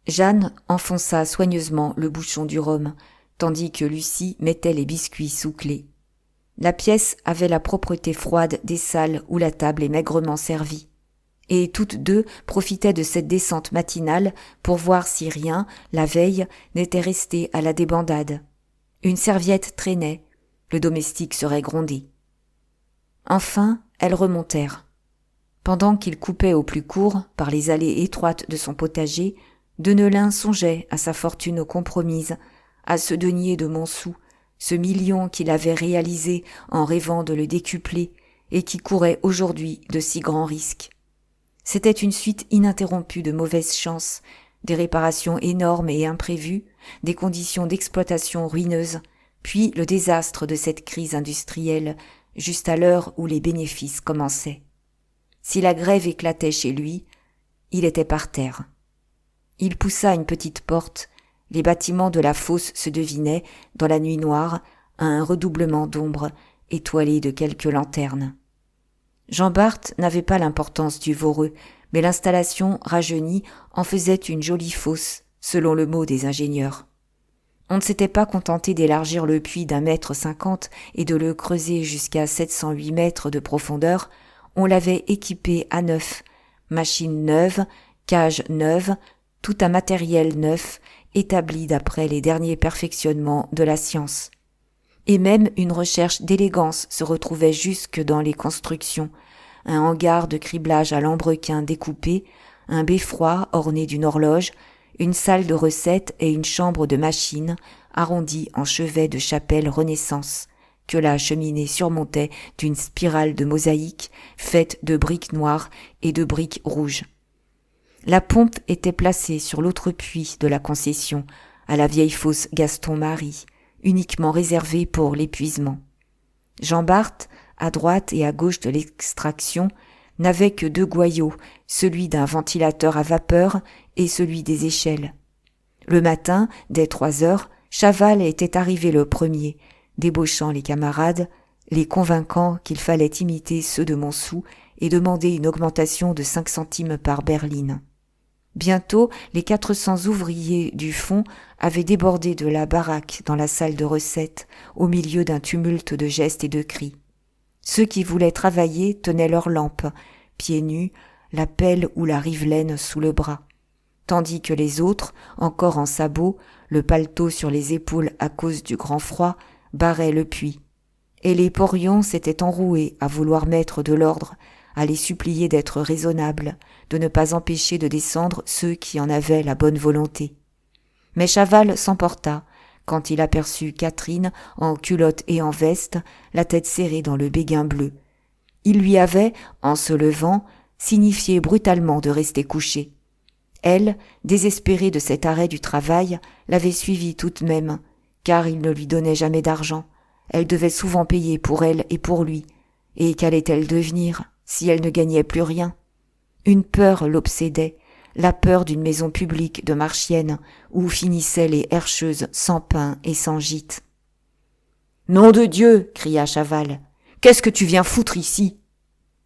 Jeanne enfonça soigneusement le bouchon du rhum, tandis que Lucie mettait les biscuits sous clé. La pièce avait la propreté froide des salles où la table est maigrement servie. et toutes deux profitaient de cette descente matinale pour voir si rien, la veille, n'était resté à la débandade. Une serviette traînait, le domestique serait grondé. Enfin, elles remontèrent. Pendant qu'il coupait au plus court, par les allées étroites de son potager, Deneulin songeait à sa fortune compromise, à ce denier de Montsou, ce million qu'il avait réalisé en rêvant de le décupler et qui courait aujourd'hui de si grands risques. C'était une suite ininterrompue de mauvaises chances, des réparations énormes et imprévues, des conditions d'exploitation ruineuses, puis le désastre de cette crise industrielle, juste à l'heure où les bénéfices commençaient. Si la grève éclatait chez lui, il était par terre. Il poussa une petite porte, les bâtiments de la fosse se devinaient, dans la nuit noire, à un redoublement d'ombre, étoilé de quelques lanternes. Jean Bart n'avait pas l'importance du Voreux, mais l'installation rajeunie en faisait une jolie fosse, selon le mot des ingénieurs. On ne s'était pas contenté d'élargir le puits d'1,50 m et de le creuser jusqu'à 708 mètres de profondeur, on l'avait équipé à neuf, machines neuves, cages neuves, tout un matériel neuf, établi d'après les derniers perfectionnements de la science. Et même une recherche d'élégance se retrouvait jusque dans les constructions, un hangar de criblage à lambrequin découpé, un beffroi orné d'une horloge, une salle de recette et une chambre de machine arrondie en chevet de chapelle Renaissance, que la cheminée surmontait d'une spirale de mosaïque faite de briques noires et de briques rouges. La pompe était placée sur l'autre puits de la concession, à la vieille fosse Gaston-Marie, uniquement réservée pour l'épuisement. Jean Bart, à droite et à gauche de l'extraction, n'avait que 2 goyots, celui d'un ventilateur à vapeur et celui des échelles. Le matin, dès 3 heures, Chaval était arrivé le premier, débauchant les camarades, les convainquant qu'il fallait imiter ceux de Montsou et demander une augmentation de 5 centimes par berline. Bientôt, les 400 ouvriers du fond avaient débordé de la baraque dans la salle de recette, au milieu d'un tumulte de gestes et de cris. Ceux qui voulaient travailler tenaient leurs lampes, pieds nus, la pelle ou la rivelaine sous le bras, tandis que les autres, encore en sabots, le paletot sur les épaules à cause du grand froid, barraient le puits. Et les porions s'étaient enroués à vouloir mettre de l'ordre, à les supplier d'être raisonnables, de ne pas empêcher de descendre ceux qui en avaient la bonne volonté. Mais Chaval s'emporta, quand il aperçut Catherine, en culotte et en veste, la tête serrée dans le béguin bleu. Il lui avait, en se levant, signifié brutalement de rester couchée. Elle, désespérée de cet arrêt du travail, l'avait suivi tout de même, car il ne lui donnait jamais d'argent. Elle devait souvent payer pour elle et pour lui. Et qu'allait-elle devenir si elle ne gagnait plus rien? Une peur l'obsédait, la peur d'une maison publique de Marchiennes où finissaient les herscheuses sans pain et sans gîte. « Nom de Dieu !» cria Chaval. « Qu'est-ce que tu viens foutre ici ?»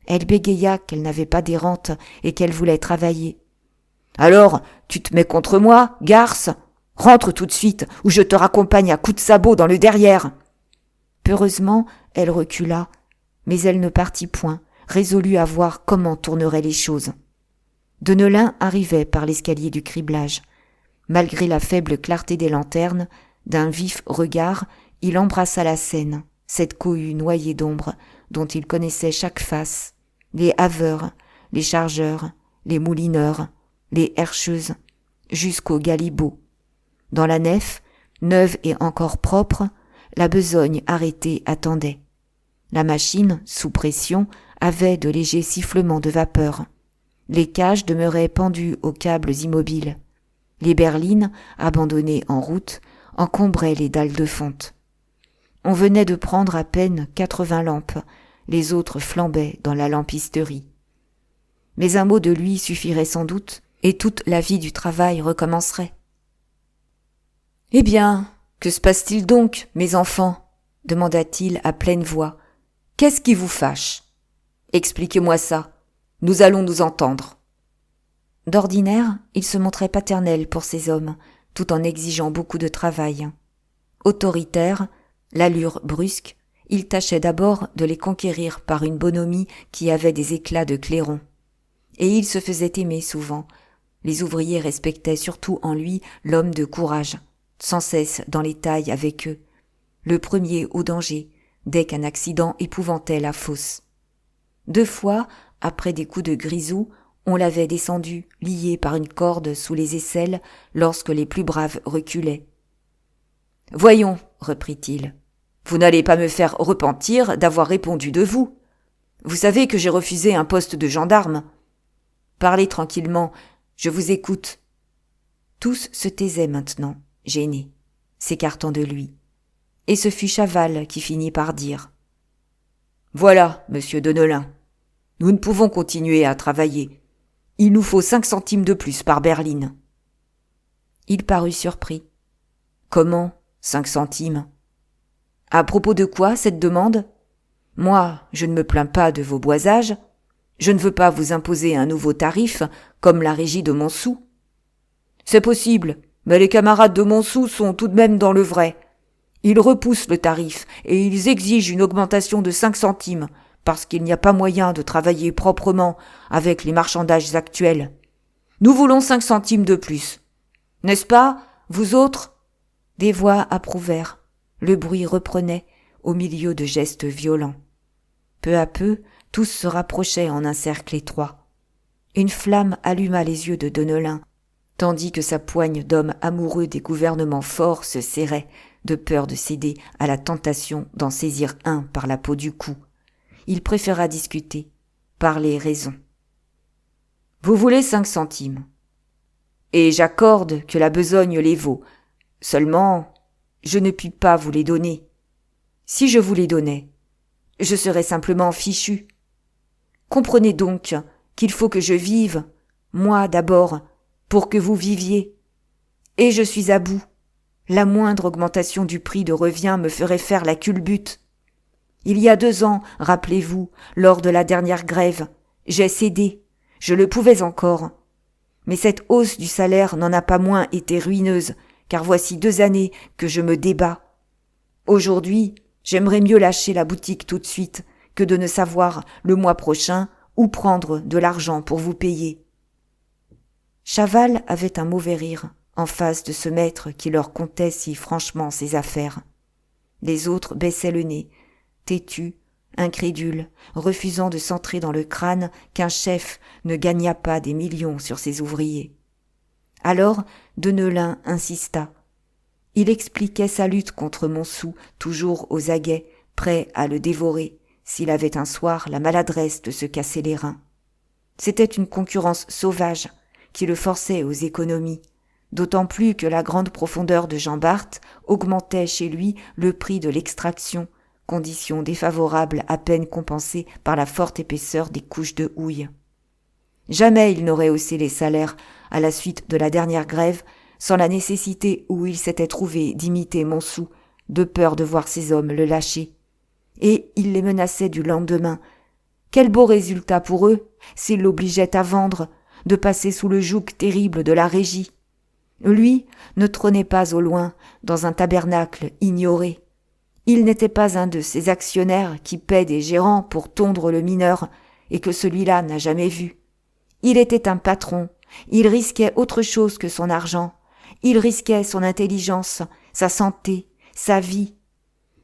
Elle bégaya qu'elle n'avait pas des rentes et qu'elle voulait travailler. « Alors, tu te mets contre moi, garce ? Rentre tout de suite ou je te raccompagne à coups de sabot dans le derrière !» Peureusement, elle recula, mais elle ne partit point, résolue à voir comment tourneraient les choses. Deneulin arrivait par l'escalier du criblage. Malgré la faible clarté des lanternes, d'un vif regard, il embrassa la scène, cette cohue noyée d'ombre, dont il connaissait chaque face, les haveurs, les chargeurs, les moulineurs, les herscheuses, jusqu'aux galibots. Dans la nef, neuve et encore propre, la besogne arrêtée attendait. La machine, sous pression, avait de légers sifflements de vapeur. Les cages demeuraient pendues aux câbles immobiles. Les berlines, abandonnées en route, encombraient les dalles de fonte. On venait de prendre à peine 80 lampes, les autres flambaient dans la lampisterie. Mais un mot de lui suffirait sans doute, et toute la vie du travail recommencerait. « Eh bien, que se passe-t-il donc, mes enfants ?» demanda-t-il à pleine voix. « Qu'est-ce qui vous fâche ? Expliquez-moi ça. Nous allons nous entendre. » D'ordinaire, il se montrait paternel pour ces hommes, tout en exigeant beaucoup de travail. Autoritaire, l'allure brusque, il tâchait d'abord de les conquérir par une bonhomie qui avait des éclats de clairon. Et il se faisait aimer souvent. Les ouvriers respectaient surtout en lui l'homme de courage, sans cesse dans les tailles avec eux, le premier au danger, dès qu'un accident épouvantait la fosse. 2 fois, après des coups de grisou, on l'avait descendu, lié par une corde sous les aisselles, lorsque les plus braves reculaient. « Voyons, reprit-il, vous n'allez pas me faire repentir d'avoir répondu de vous. Vous savez que j'ai refusé un poste de gendarme. Parlez tranquillement, je vous écoute. » Tous se taisaient maintenant, gênés, s'écartant de lui. Et ce fut Chaval qui finit par dire : « Voilà, monsieur Deneulin, nous ne pouvons continuer à travailler. Il nous faut 5 centimes de plus par berline. » Il parut surpris. « Comment, 5 centimes ? À propos de quoi cette demande ? Moi, je ne me plains pas de vos boisages. Je ne veux pas vous imposer un nouveau tarif comme la régie de Montsou. C'est possible, mais les camarades de Montsou sont tout de même dans le vrai. Ils repoussent le tarif et ils exigent une augmentation de 5 centimes parce qu'il n'y a pas moyen de travailler proprement avec les marchandages actuels. Nous voulons 5 centimes de plus. N'est-ce pas, vous autres ? » Des voix approuvèrent. Le bruit reprenait au milieu de gestes violents. Peu à peu, tous se rapprochaient en un cercle étroit. Une flamme alluma les yeux de Deneulin, tandis que sa poigne d'homme amoureux des gouvernements forts se serrait, de peur de céder à la tentation d'en saisir un par la peau du cou. Il préféra discuter, parler raison. « Vous voulez 5 centimes. Et j'accorde que la besogne les vaut. Seulement, je ne puis pas vous les donner. Si je vous les donnais, je serais simplement fichu. Comprenez donc qu'il faut que je vive, moi d'abord, pour que vous viviez. Et je suis à bout. La moindre augmentation du prix de revient me ferait faire la culbute. Il y a 2 ans, rappelez-vous, lors de la dernière grève, j'ai cédé, je le pouvais encore. Mais cette hausse du salaire n'en a pas moins été ruineuse, car voici 2 années que je me débats. Aujourd'hui, j'aimerais mieux lâcher la boutique tout de suite que de ne savoir, le mois prochain, où prendre de l'argent pour vous payer. » Chaval avait un mauvais rire en face de ce maître qui leur contait si franchement ses affaires. Les autres baissaient le nez, têtus, incrédules, refusant de s'entrer dans le crâne qu'un chef ne gagnât pas des millions sur ses ouvriers. Alors Deneulin insista. Il expliquait sa lutte contre Montsou, toujours aux aguets, prêt à le dévorer, s'il avait un soir la maladresse de se casser les reins. C'était une concurrence sauvage qui le forçait aux économies, d'autant plus que la grande profondeur de Jean Bart augmentait chez lui le prix de l'extraction, condition défavorable à peine compensée par la forte épaisseur des couches de houille. Jamais il n'aurait haussé les salaires à la suite de la dernière grève sans la nécessité où il s'était trouvé d'imiter Montsou, de peur de voir ses hommes le lâcher. Et il les menaçait du lendemain. Quel beau résultat pour eux, s'ils l'obligeaient à vendre, de passer sous le joug terrible de la régie. Lui ne trônait pas au loin, dans un tabernacle ignoré. Il n'était pas un de ces actionnaires qui paient des gérants pour tondre le mineur et que celui-là n'a jamais vu. Il était un patron, il risquait autre chose que son argent, il risquait son intelligence, sa santé, sa vie.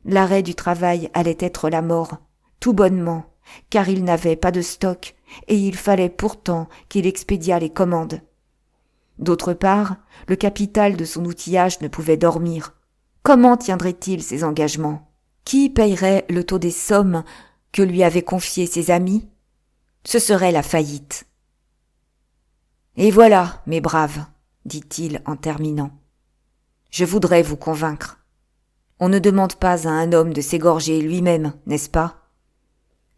L'arrêt du travail allait être la mort, tout bonnement, car il n'avait pas de stock et il fallait pourtant qu'il expédiât les commandes. D'autre part, le capital de son outillage ne pouvait dormir. Comment tiendrait-il ses engagements ? Qui payerait le taux des sommes que lui avaient confiées ses amis ? Ce serait la faillite. « Et voilà, mes braves, » dit-il en terminant. « Je voudrais vous convaincre. On ne demande pas à un homme de s'égorger lui-même, n'est-ce pas ?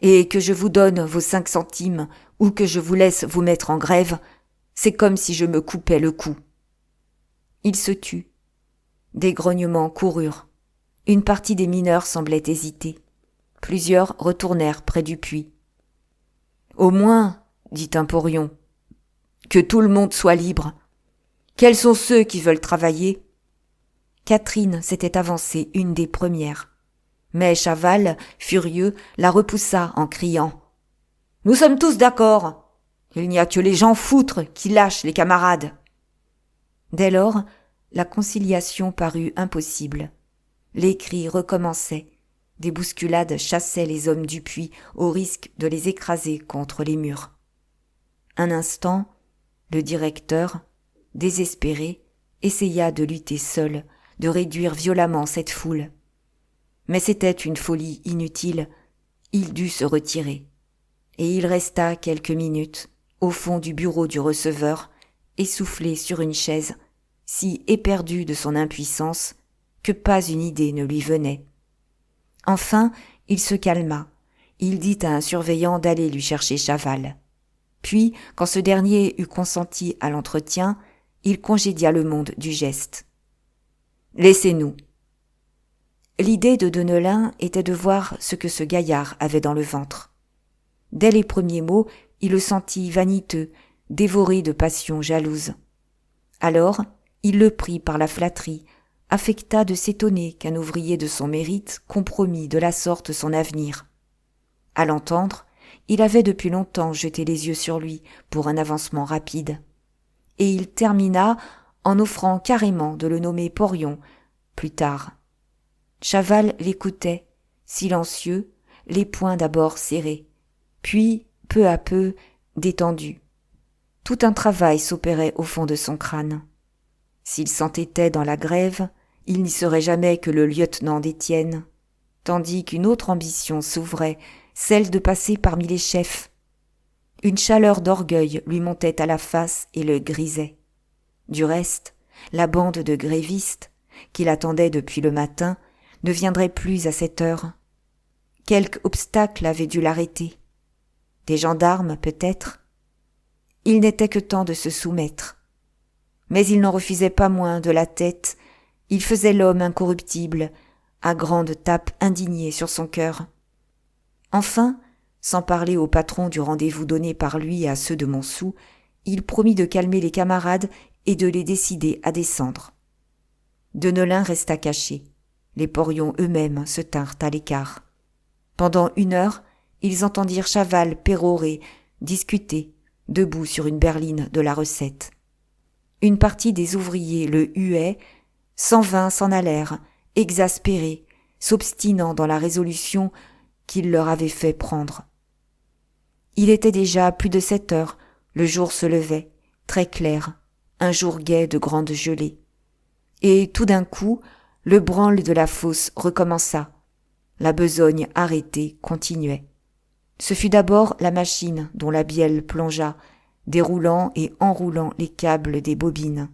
Et que je vous donne vos 5 centimes ou que je vous laisse vous mettre en grève, c'est comme si je me coupais le cou. » Il se tut. Des grognements coururent. Une partie des mineurs semblait hésiter. Plusieurs retournèrent près du puits. « Au moins, dit un porion, que tout le monde soit libre. Quels sont ceux qui veulent travailler ? » Catherine s'était avancée une des premières. Mais Chaval, furieux, la repoussa en criant : « Nous sommes tous d'accord. Il n'y a que les gens foutres qui lâchent les camarades. » Dès lors, la conciliation parut impossible. Les cris recommençaient. Des bousculades chassaient les hommes du puits au risque de les écraser contre les murs. Un instant, le directeur, désespéré, essaya de lutter seul, de réduire violemment cette foule. Mais c'était une folie inutile, il dut se retirer. Et il resta quelques minutes, au fond du bureau du receveur, essoufflé sur une chaise, si éperdu de son impuissance que pas une idée ne lui venait. Enfin, il se calma. Il dit à un surveillant d'aller lui chercher Chaval. Puis, quand ce dernier eut consenti à l'entretien, il congédia le monde du geste. « Laissez-nous. » L'idée de Deneulin était de voir ce que ce gaillard avait dans le ventre. Dès les premiers mots, il le sentit vaniteux, dévoré de passion jalouse. Alors, il le prit par la flatterie, affecta de s'étonner qu'un ouvrier de son mérite compromît de la sorte son avenir. À l'entendre, il avait depuis longtemps jeté les yeux sur lui pour un avancement rapide. Et il termina en offrant carrément de le nommer Porion plus tard. Chaval l'écoutait, silencieux, les poings d'abord serrés, puis, peu à peu, détendu. Tout un travail s'opérait au fond de son crâne. S'il s'entêtait dans la grève, il n'y serait jamais que le lieutenant d'Étienne, tandis qu'une autre ambition s'ouvrait, celle de passer parmi les chefs. Une chaleur d'orgueil lui montait à la face et le grisait. Du reste, la bande de grévistes, qui l'attendaient depuis le matin, ne viendrait plus à cette heure. Quelque obstacle avait dû l'arrêter. Des gendarmes, peut-être. Il n'était que temps de se soumettre. Mais il n'en refusait pas moins de la tête. Il faisait l'homme incorruptible, à grandes tapes indignées sur son cœur. Enfin, sans parler au patron du rendez-vous donné par lui à ceux de Montsou, il promit de calmer les camarades et de les décider à descendre. Deneulin resta caché. Les porions eux-mêmes se tinrent à l'écart. Pendant 1 heure, ils entendirent Chaval pérorer, discuter, debout sur une berline de la recette. Une partie des ouvriers le huaient, 120 s'en allèrent, exaspérés, s'obstinant dans la résolution qu'il leur avait fait prendre. Il était déjà plus de 7 heures, le jour se levait, très clair, un jour gai de grande gelée. Et tout d'un coup, le branle de la fosse recommença. La besogne arrêtée continuait. Ce fut d'abord la machine dont la bielle plongea, déroulant et enroulant les câbles des bobines.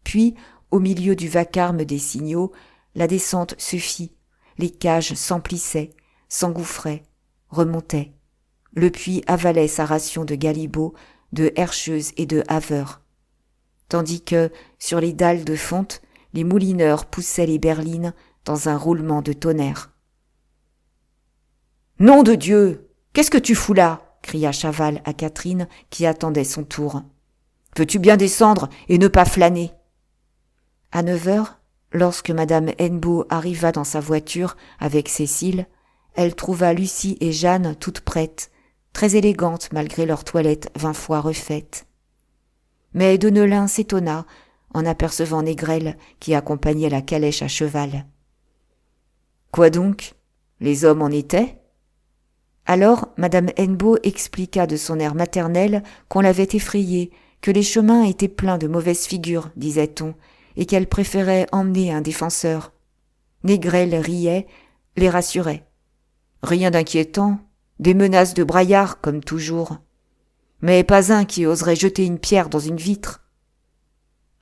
Puis, au milieu du vacarme des signaux, la descente se fit, les cages s'emplissaient, s'engouffraient, remontaient. Le puits avalait sa ration de galibots, de herscheuses et de haveurs. Tandis que, sur les dalles de fonte, les moulineurs poussaient les berlines dans un roulement de tonnerre. « Nom de Dieu! Qu'est-ce que tu fous là ?» cria Chaval à Catherine qui attendait son tour. « Veux-tu bien descendre et ne pas flâner ?» À 9 heures, lorsque madame Hennebeau arriva dans sa voiture avec Cécile, elle trouva Lucie et Jeanne toutes prêtes, très élégantes malgré leur toilette 20 fois refaite. Mais Deneulin s'étonna en apercevant Négrel qui accompagnait la calèche à cheval. « Quoi donc ? Les hommes en étaient ?» Alors madame Hennebeau expliqua de son air maternel qu'on l'avait effrayée, que les chemins étaient pleins de mauvaises figures, disait-on, et qu'elle préférait emmener un défenseur. Négrel riait, les rassurait. Rien d'inquiétant, des menaces de braillards comme toujours. Mais pas un qui oserait jeter une pierre dans une vitre.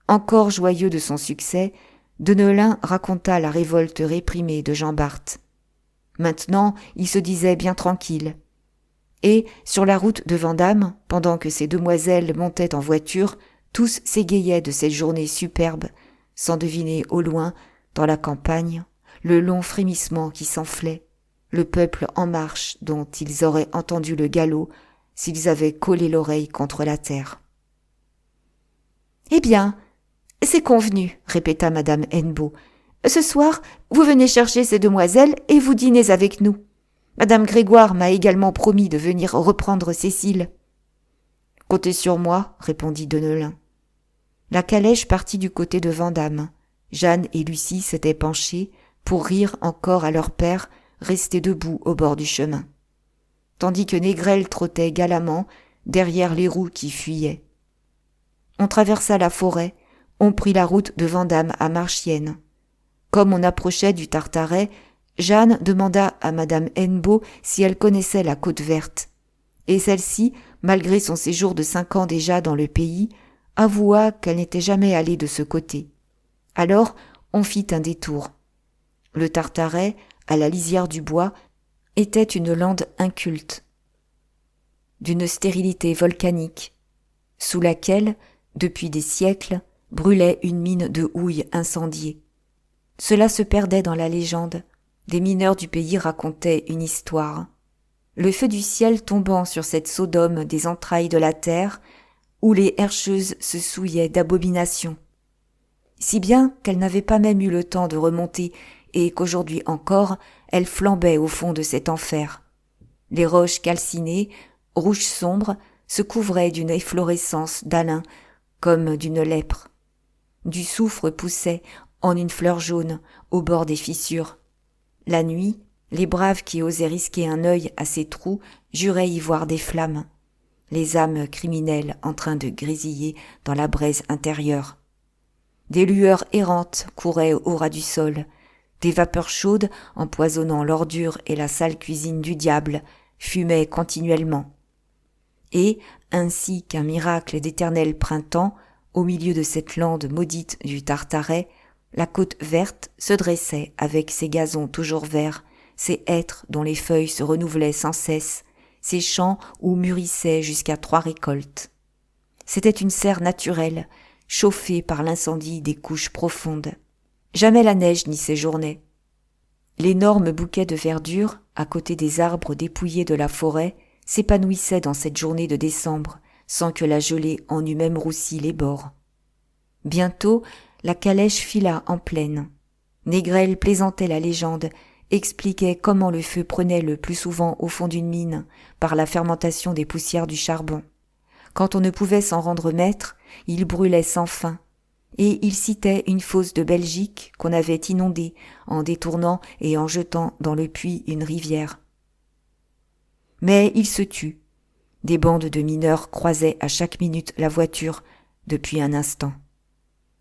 Encore joyeux de son succès, Deneulin raconta la révolte réprimée de Jean Bart. Maintenant, il se disait bien tranquille. Et, sur la route de Vandame, pendant que ces demoiselles montaient en voiture, tous s'égayaient de cette journée superbe, sans deviner au loin, dans la campagne, le long frémissement qui s'enflait, le peuple en marche dont ils auraient entendu le galop s'ils avaient collé l'oreille contre la terre. « Eh bien, c'est convenu, » répéta madame Hennebeau. « Ce soir, vous venez chercher ces demoiselles et vous dînez avec nous. Madame Grégoire m'a également promis de venir reprendre Cécile. » Comptez sur moi, répondit Deneulin. La calèche partit du côté de Vandame. Jeanne et Lucie s'étaient penchées pour rire encore à leur père resté debout au bord du chemin, tandis que Négrel trottait galamment derrière les roues qui fuyaient. On traversa la forêt, on prit la route de Vandame à Marchiennes. Comme on approchait du Tartaret, Jeanne demanda à madame Hennebeau si elle connaissait la Côte Verte, et celle-ci, malgré son séjour de 5 ans déjà dans le pays, avoua qu'elle n'était jamais allée de ce côté. Alors, on fit un détour. Le Tartaret, à la lisière du bois, était une lande inculte, d'une stérilité volcanique, sous laquelle, depuis des siècles, brûlait une mine de houille incendiée. Cela se perdait dans la légende. Des mineurs du pays racontaient une histoire. Le feu du ciel tombant sur cette Sodome des entrailles de la terre, où les herscheuses se souillaient d'abominations. Si bien qu'elles n'avaient pas même eu le temps de remonter et qu'aujourd'hui encore, elles flambaient au fond de cet enfer. Les roches calcinées, rouges sombres, se couvraient d'une efflorescence d'alun comme d'une lèpre. Du soufre poussait en une fleur jaune au bord des fissures. La nuit, les braves qui osaient risquer un œil à ces trous juraient y voir des flammes, les âmes criminelles en train de grésiller dans la braise intérieure. Des lueurs errantes couraient au ras du sol, des vapeurs chaudes empoisonnant l'ordure et la sale cuisine du diable fumaient continuellement. Et, ainsi qu'un miracle d'éternel printemps, au milieu de cette lande maudite du Tartaret, la côte verte se dressait avec ses gazons toujours verts, ses hêtres dont les feuilles se renouvelaient sans cesse, ses champs où mûrissaient jusqu'à 3 récoltes. C'était une serre naturelle, chauffée par l'incendie des couches profondes. Jamais la neige n'y séjournait. L'énorme bouquet de verdure, à côté des arbres dépouillés de la forêt, s'épanouissait dans cette journée de décembre, sans que la gelée en eût même roussi les bords. Bientôt, la calèche fila en plaine. Négrel plaisantait la légende, expliquait comment le feu prenait le plus souvent au fond d'une mine, par la fermentation des poussières du charbon. Quand on ne pouvait s'en rendre maître, il brûlait sans fin, et il citait une fosse de Belgique qu'on avait inondée en détournant et en jetant dans le puits une rivière. Mais il se tut. Des bandes de mineurs croisaient à chaque minute la voiture depuis un instant.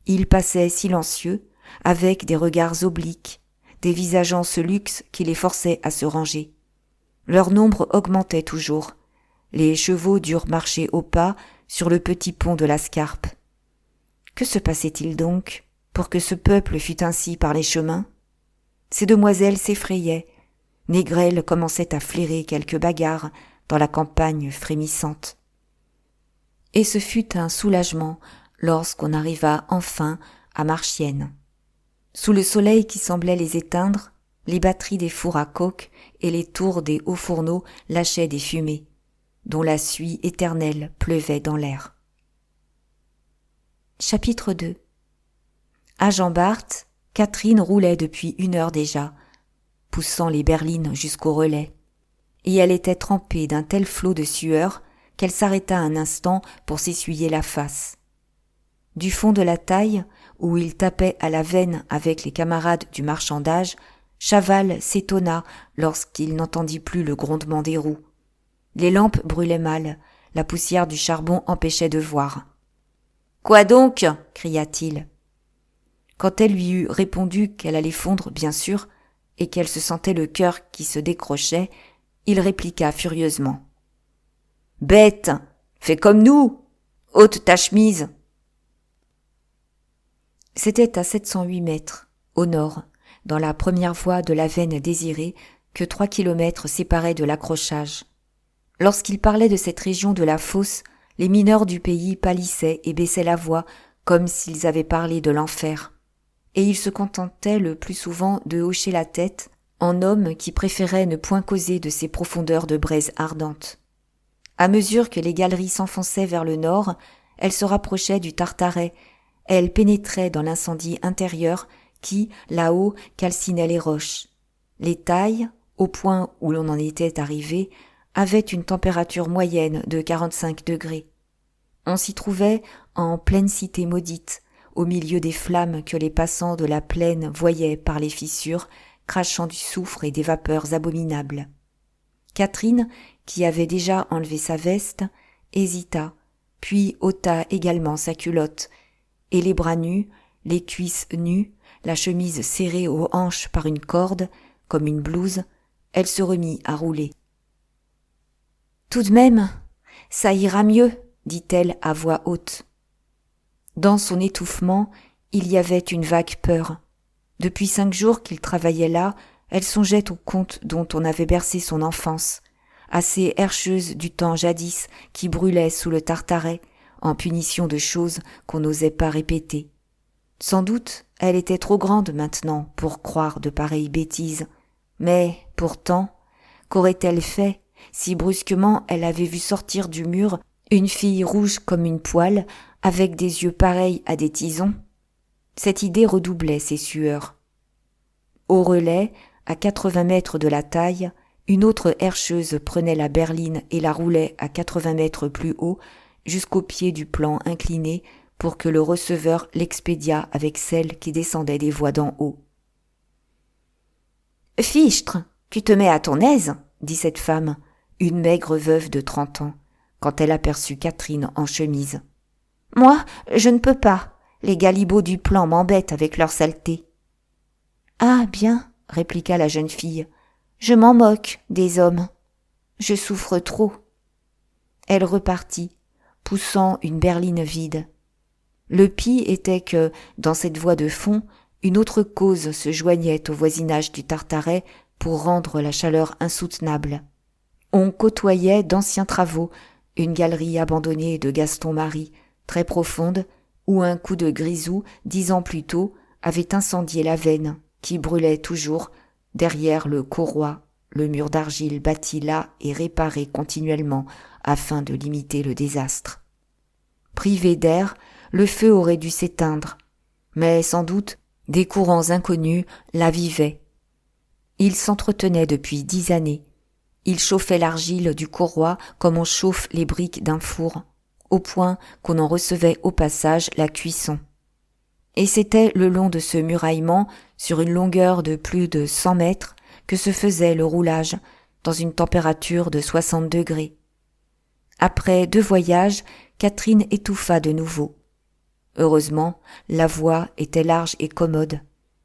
Ils passaient silencieux, avec des regards obliques, dévisageant ce luxe qui les forçait à se ranger. Leur nombre augmentait toujours. Les chevaux durent marcher au pas sur le petit pont de la Scarpe. Que se passait-il donc pour que ce peuple fût ainsi par les chemins? Ces demoiselles s'effrayaient. Négrel commençait à flairer quelques bagarres dans la campagne frémissante. Et ce fut un soulagement lorsqu'on arriva enfin à Marchiennes. Sous le soleil qui semblait les éteindre, les batteries des fours à coke et les tours des hauts fourneaux lâchaient des fumées, dont la suie éternelle pleuvait dans l'air. Chapitre 2. À Jean-Bart, Catherine roulait depuis 1 heure déjà, poussant les berlines jusqu'au relais, et elle était trempée d'un tel flot de sueur qu'elle s'arrêta un instant pour s'essuyer la face. Du fond de la taille, où il tapait à la veine avec les camarades du marchandage, Chaval s'étonna lorsqu'il n'entendit plus le grondement des roues. Les lampes brûlaient mal, la poussière du charbon empêchait de voir. « Quoi donc ?» cria-t-il. Quand elle lui eut répondu qu'elle allait fondre, bien sûr, et qu'elle se sentait le cœur qui se décrochait, il répliqua furieusement. « Bête, fais comme nous, ôte ta chemise !» C'était à 708 mètres, au nord, dans la première voie de la veine désirée, que 3 kilomètres séparaient de l'accrochage. Lorsqu'il parlait de cette région de la fosse, les mineurs du pays pâlissaient et baissaient la voix comme s'ils avaient parlé de l'enfer. Et ils se contentaient le plus souvent de hocher la tête en hommes qui préféraient ne point causer de ces profondeurs de braise ardente. À mesure que les galeries s'enfonçaient vers le nord, elles se rapprochaient du Tartaret. Elle pénétrait dans l'incendie intérieur qui, là-haut, calcinait les roches. Les tailles, au point où l'on en était arrivé, avaient une température moyenne de 45 degrés. On s'y trouvait en pleine cité maudite, au milieu des flammes que les passants de la plaine voyaient par les fissures, crachant du soufre et des vapeurs abominables. Catherine, qui avait déjà enlevé sa veste, hésita, puis ôta également sa culotte, et les bras nus, les cuisses nues, la chemise serrée aux hanches par une corde, comme une blouse, elle se remit à rouler. « Tout de même, ça ira mieux, » dit-elle à voix haute. Dans son étouffement, il y avait une vague peur. Depuis 5 jours qu'il travaillait là, elle songeait aux contes dont on avait bercé son enfance, à ces herscheuses du temps jadis qui brûlaient sous le Tartaret, en punition de choses qu'on n'osait pas répéter. Sans doute, elle était trop grande maintenant pour croire de pareilles bêtises, mais pourtant, qu'aurait-elle fait si brusquement elle avait vu sortir du mur une fille rouge comme une poêle, avec des yeux pareils à des tisons? Cette idée redoublait ses sueurs. Au relais, à 80 mètres de la taille, une autre herscheuse prenait la berline et la roulait à 80 mètres plus haut, jusqu'au pied du plan incliné, pour que le receveur l'expédiât avec celle qui descendait des voies d'en haut. « Fichtre, tu te mets à ton aise, » dit cette femme, une maigre veuve de 30 ans, quand elle aperçut Catherine en chemise. « Moi, je ne peux pas. Les galibots du plan m'embêtent avec leur saleté. »« Ah, bien, » répliqua la jeune fille, « je m'en moque des hommes. Je souffre trop. » Elle repartit, poussant une berline vide. Le pis était que, dans cette voie de fond, une autre cause se joignait au voisinage du Tartaret pour rendre la chaleur insoutenable. On côtoyait d'anciens travaux, une galerie abandonnée de Gaston Marie, très profonde, où un coup de grisou, 10 ans plus tôt, avait incendié la veine, qui brûlait toujours, derrière le corroi, le mur d'argile bâti là et réparé continuellement afin de limiter le désastre. Privé d'air, le feu aurait dû s'éteindre, mais sans doute des courants inconnus l'avivaient. Il s'entretenait depuis 10 années. Il chauffait l'argile du corroi comme on chauffe les briques d'un four, au point qu'on en recevait au passage la cuisson. Et c'était le long de ce muraillement, sur une longueur de plus de 100 mètres, que se faisait le roulage, dans une température de 60 degrés. Après 2 voyages, Catherine étouffa de nouveau. Heureusement, la voie était large et commode,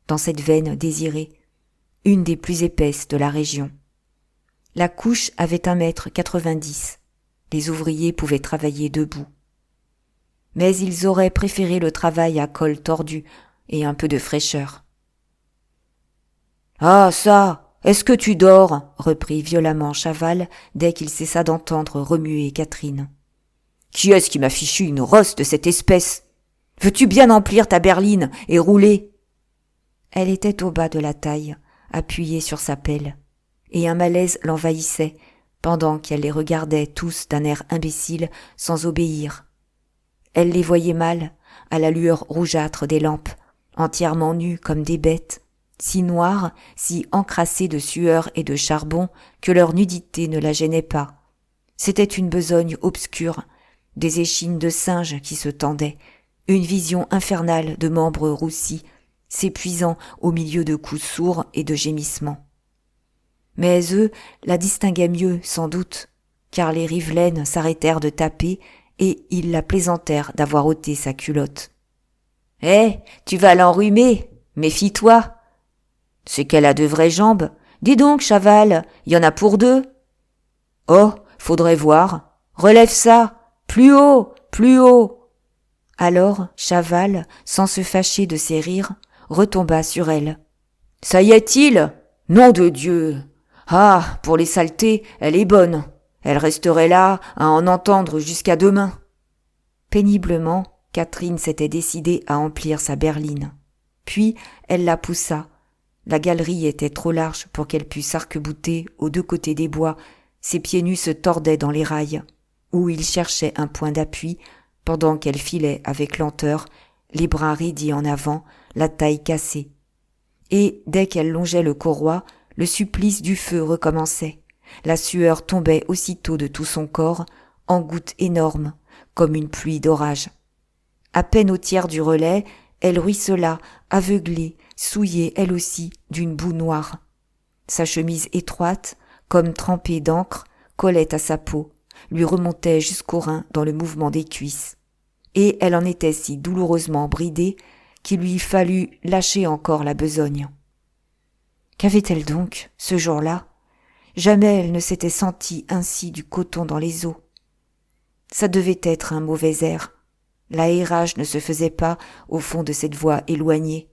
dans cette veine désirée, une des plus épaisses de la région. La couche avait 1,90 m. Les ouvriers pouvaient travailler debout. Mais ils auraient préféré le travail à col tordu et un peu de fraîcheur. « Ah, ça, est-ce que tu dors ?» reprit violemment Chaval dès qu'il cessa d'entendre remuer Catherine. « Qui est-ce qui m'a fichu une rosse de cette espèce ? Veux-tu bien emplir ta berline et rouler ?» Elle était au bas de la taille, appuyée sur sa pelle, et un malaise l'envahissait, pendant qu'elle les regardait tous d'un air imbécile sans obéir. Elle les voyait mal, à la lueur rougeâtre des lampes, entièrement nues comme des bêtes, si noires, si encrassées de sueur et de charbon que leur nudité ne la gênait pas. C'était une besogne obscure, des échines de singes qui se tendaient, une vision infernale de membres roussis, s'épuisant au milieu de coups sourds et de gémissements. Mais eux la distinguaient mieux, sans doute, car les rivelaines s'arrêtèrent de taper et ils la plaisantèrent d'avoir ôté sa culotte. « Eh, tu vas l'enrhumer, méfie-toi !»« C'est qu'elle a de vraies jambes. Dis donc, Chaval, y en a pour 2. »« Oh, faudrait voir. Relève ça. Plus haut, plus haut !» Alors Chaval, sans se fâcher de ses rires, retomba sur elle. « Ça y est-il ? Nom de Dieu ! Ah, pour les saletés, elle est bonne. Elle resterait là à en entendre jusqu'à demain. » Péniblement, Catherine s'était décidée à emplir sa berline. Puis elle la poussa. La galerie était trop large pour qu'elle pût s'arc-bouter aux 2 côtés des bois. Ses pieds nus se tordaient dans les rails, où il cherchait un point d'appui, pendant qu'elle filait avec lenteur, les bras raidis en avant, la taille cassée. Et dès qu'elle longeait le corroi, le supplice du feu recommençait. La sueur tombait aussitôt de tout son corps, en gouttes énormes, comme une pluie d'orage. À peine au tiers du relais, elle ruissela, aveuglée, souillée elle aussi d'une boue noire. Sa chemise étroite, comme trempée d'encre, collait à sa peau, lui remontait jusqu'aux reins dans le mouvement des cuisses. Et elle en était si douloureusement bridée qu'il lui fallut lâcher encore la besogne. Qu'avait-elle donc, ce jour-là ? Jamais elle ne s'était sentie ainsi du coton dans les os. Ça devait être un mauvais air. L'aérage ne se faisait pas au fond de cette voie éloignée.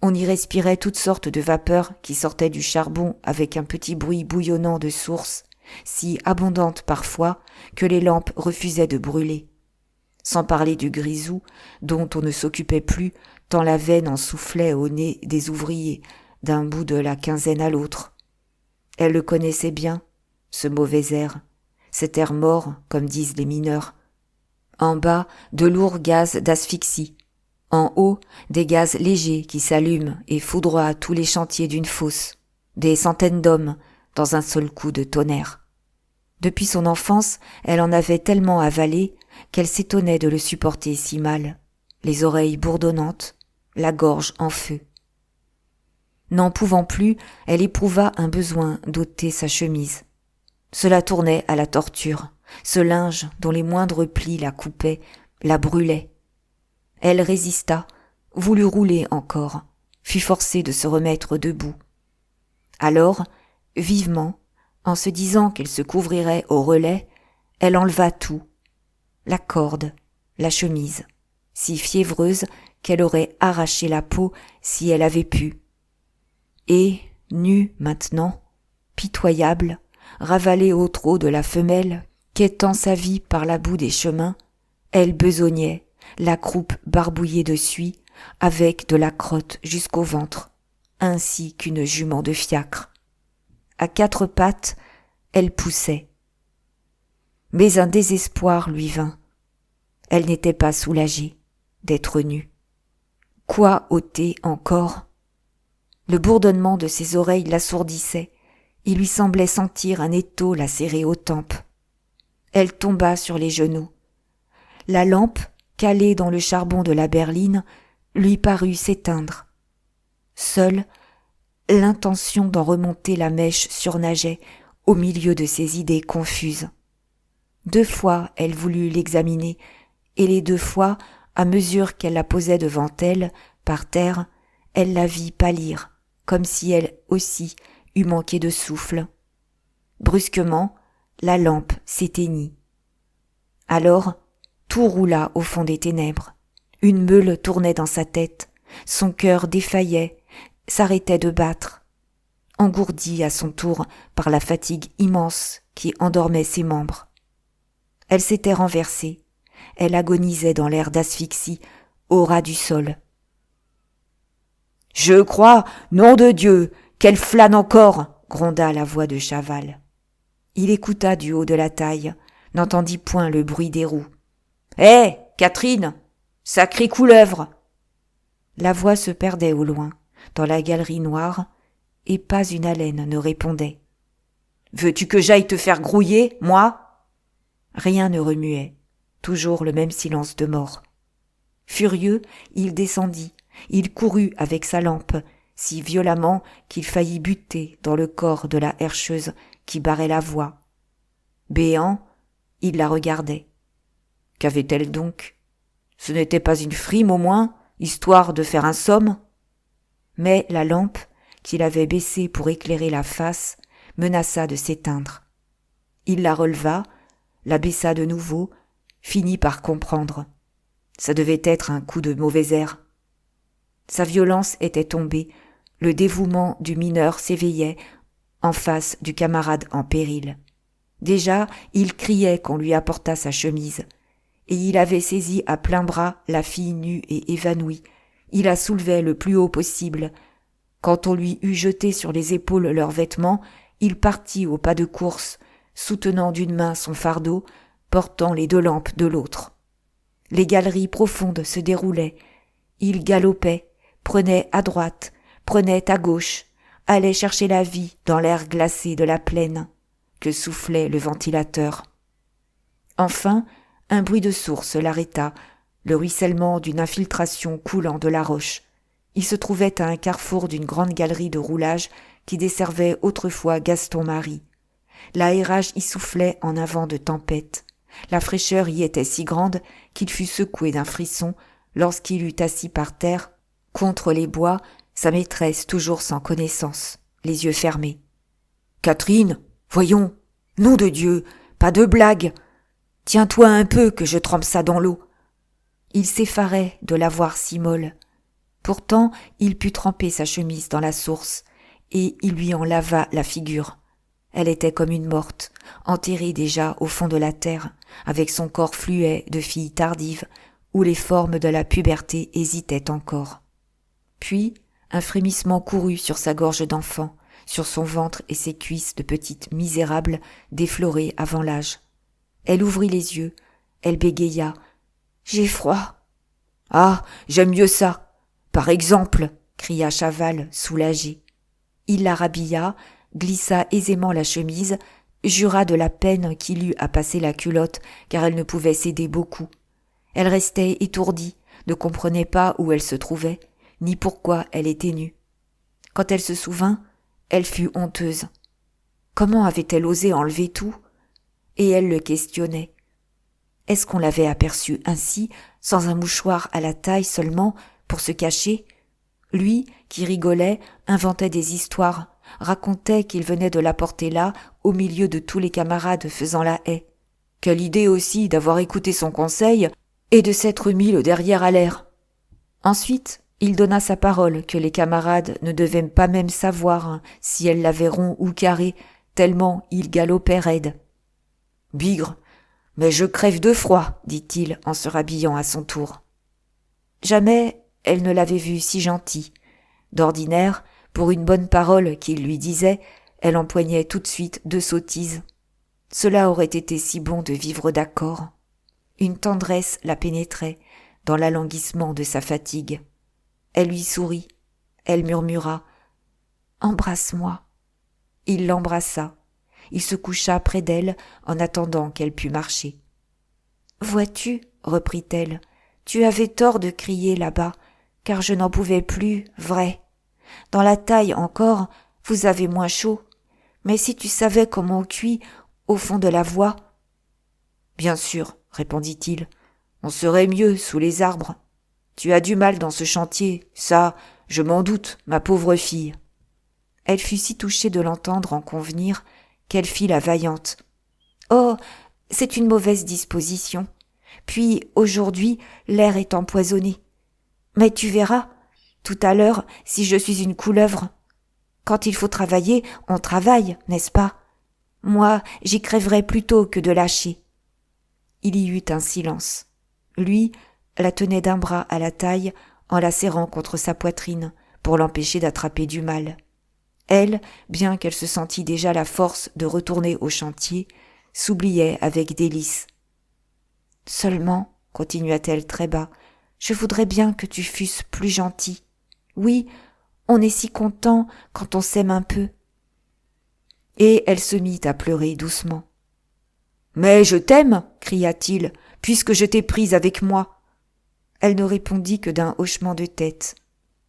On y respirait toutes sortes de vapeurs qui sortaient du charbon avec un petit bruit bouillonnant de source, si abondante parfois que les lampes refusaient de brûler. Sans parler du grisou, dont on ne s'occupait plus, tant la veine en soufflait au nez des ouvriers, d'un bout de la quinzaine à l'autre. Elle le connaissait bien, ce mauvais air, cet air mort, comme disent les mineurs. En bas, de lourds gaz d'asphyxie. En haut, des gaz légers qui s'allument et foudroient tous les chantiers d'une fosse. Des centaines d'hommes, dans un seul coup de tonnerre. Depuis son enfance, elle en avait tellement avalé qu'elle s'étonnait de le supporter si mal, les oreilles bourdonnantes, la gorge en feu. N'en pouvant plus, elle éprouva un besoin d'ôter sa chemise. Cela tournait à la torture, ce linge dont les moindres plis la coupaient, la brûlaient. Elle résista, voulut rouler encore, fut forcée de se remettre debout. Alors, vivement, en se disant qu'elle se couvrirait au relais, elle enleva tout, la corde, la chemise, si fiévreuse qu'elle aurait arraché la peau si elle avait pu. Et, nue maintenant, pitoyable, ravalée au trot de la femelle, quêtant sa vie par la boue des chemins, elle besognait, la croupe barbouillée de suie, avec de la crotte jusqu'au ventre, ainsi qu'une jument de fiacre. À quatre pattes, elle poussait. Mais un désespoir lui vint. Elle n'était pas soulagée d'être nue. Quoi ôter encore ? Le bourdonnement de ses oreilles l'assourdissait. Il lui semblait sentir un étau la serrer aux tempes. Elle tomba sur les genoux. La lampe, calée dans le charbon de la berline, lui parut s'éteindre. Seule, l'intention d'en remonter la mèche surnageait au milieu de ses idées confuses. 2 fois elle voulut l'examiner, et les 2 fois, à mesure qu'elle la posait devant elle, par terre, elle la vit pâlir, comme si elle aussi eût manqué de souffle. Brusquement, la lampe s'éteignit. Alors, tout roula au fond des ténèbres. Une meule tournait dans sa tête, son cœur défaillait, s'arrêtait de battre, engourdi à son tour par la fatigue immense qui endormait ses membres. Elle s'était renversée, elle agonisait dans l'air d'asphyxie, au ras du sol. « Je crois, nom de Dieu, qu'elle flâne encore !» gronda la voix de Chaval. Il écouta du haut de la taille, n'entendit point le bruit des roues. « Hé, Catherine, sacrée couleuvre !» La voix se perdait au loin, dans la galerie noire, et pas une haleine ne répondait. « Veux-tu que j'aille te faire grouiller, moi ?» Rien ne remuait, toujours le même silence de mort. Furieux, il descendit, il courut avec sa lampe, si violemment qu'il faillit buter dans le corps de la herscheuse qui barrait la voie. Béant, il la regardait. Qu'avait-elle donc ? Ce n'était pas une frime au moins, histoire de faire un somme ? Mais la lampe, qu'il avait baissée pour éclairer la face, menaça de s'éteindre. Il la releva, la baissa de nouveau, finit par comprendre. Ça devait être un coup de mauvais air. Sa violence était tombée, le dévouement du mineur s'éveillait en face du camarade en péril. Déjà, il criait qu'on lui apportât sa chemise, et il avait saisi à plein bras la fille nue et évanouie. Il la soulevait le plus haut possible. Quand on lui eut jeté sur les épaules leurs vêtements, il partit au pas de course, soutenant d'une main son fardeau, portant les 2 lampes de l'autre. Les galeries profondes se déroulaient. Il galopait, prenait à droite, prenait à gauche, allait chercher la vie dans l'air glacé de la plaine que soufflait le ventilateur. Enfin, Un bruit de source l'arrêta, le ruissellement d'une infiltration coulant de la roche. Il se trouvait à un carrefour d'une grande galerie de roulage qui desservait autrefois Gaston-Marie. L'aérage y soufflait en un vent de tempête. La fraîcheur y était si grande qu'il fut secoué d'un frisson lorsqu'il eut assis par terre, contre les bois, sa maîtresse toujours sans connaissance, les yeux fermés. « Catherine, voyons, nom de Dieu, pas de blague. Tiens-toi un peu que je trempe ça dans l'eau. » Il s'effarait de la voir si molle. Pourtant, il put tremper sa chemise dans la source, et il lui en lava la figure. Elle était comme une morte, enterrée déjà au fond de la terre, avec son corps fluet de fille tardive, où les formes de la puberté hésitaient encore. Puis, un frémissement courut sur sa gorge d'enfant, sur son ventre et ses cuisses de petite misérable déflorée avant l'âge. Elle ouvrit les yeux, elle bégaya. « J'ai froid. »« Ah, j'aime mieux ça. Par exemple, » cria Chaval, soulagé. Il la rhabilla, glissa aisément la chemise, jura de la peine qu'il eut à passer la culotte, car elle ne pouvait céder beaucoup. Elle restait étourdie, ne comprenait pas où elle se trouvait, ni pourquoi elle était nue. Quand elle se souvint, elle fut honteuse. Comment avait-elle osé enlever tout? Et elle le questionnait. Est-ce qu'on l'avait aperçue ainsi, sans un mouchoir à la taille seulement, pour se cacher? Lui, qui rigolait, inventait des histoires, racontait qu'il venait de la porter là, au milieu de tous les camarades faisant la haie. Quelle idée aussi d'avoir écouté son conseil et de s'être mis le derrière à l'air. Ensuite, il donna sa parole que les camarades ne devaient pas même savoir si elle l'avait rond ou carré, tellement il galopait raide. « Bigre, mais je crève de froid, dit-il en se rhabillant à son tour. Jamais elle ne l'avait vu si gentil. D'ordinaire, pour une bonne parole qu'il lui disait, elle empoignait tout de suite 2 sottises. Cela aurait été si bon de vivre d'accord. Une tendresse la pénétrait dans l'alanguissement de sa fatigue. Elle lui sourit, elle murmura « Embrasse-moi ». Il l'embrassa. Il se coucha près d'elle en attendant qu'elle pût marcher. « Vois-tu, reprit-elle, tu avais tort de crier là-bas, car je n'en pouvais plus, vrai. Dans la taille encore, vous avez moins chaud, mais si tu savais comment on cuit au fond de la voie. »« Bien sûr, répondit-il, on serait mieux sous les arbres. Tu as du mal dans ce chantier, ça, je m'en doute, ma pauvre fille. » Elle fut si touchée de l'entendre en convenir qu'elle fit la vaillante. « Oh, c'est une mauvaise disposition. Puis, aujourd'hui, l'air est empoisonné. Mais tu verras, tout à l'heure, si je suis une couleuvre. Quand il faut travailler, on travaille, n'est-ce pas? Moi, j'y crèverais plutôt que de lâcher. » Il y eut un silence. Lui la tenait d'un bras à la taille en la serrant contre sa poitrine pour l'empêcher d'attraper du mal. Elle, bien qu'elle se sentît déjà la force de retourner au chantier, s'oubliait avec délice. « Seulement, continua-t-elle très bas, je voudrais bien que tu fusses plus gentil. Oui, on est si content quand on s'aime un peu. » Et elle se mit à pleurer doucement. « Mais je t'aime, cria-t-il, puisque je t'ai prise avec moi. » Elle ne répondit que d'un hochement de tête.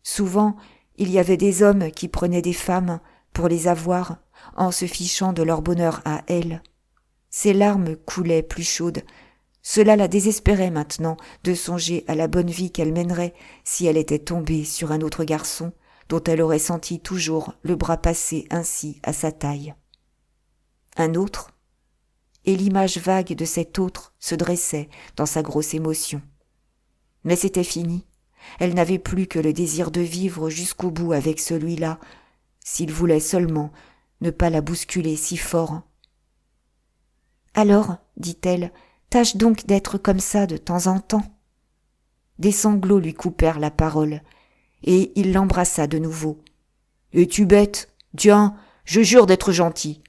Souvent, il y avait des hommes qui prenaient des femmes pour les avoir en se fichant de leur bonheur à elle. Ses larmes coulaient plus chaudes. Cela la désespérait maintenant de songer à la bonne vie qu'elle mènerait si elle était tombée sur un autre garçon dont elle aurait senti toujours le bras passer ainsi à sa taille. Un autre, et l'image vague de cet autre se dressait dans sa grosse émotion. Mais c'était fini. Elle n'avait plus que le désir de vivre jusqu'au bout avec celui-là, s'il voulait seulement ne pas la bousculer si fort. « Alors, dit-elle, tâche donc d'être comme ça de temps en temps. » Des sanglots lui coupèrent la parole, et il l'embrassa de nouveau. « Es-tu bête? Tiens, je jure d'être gentil.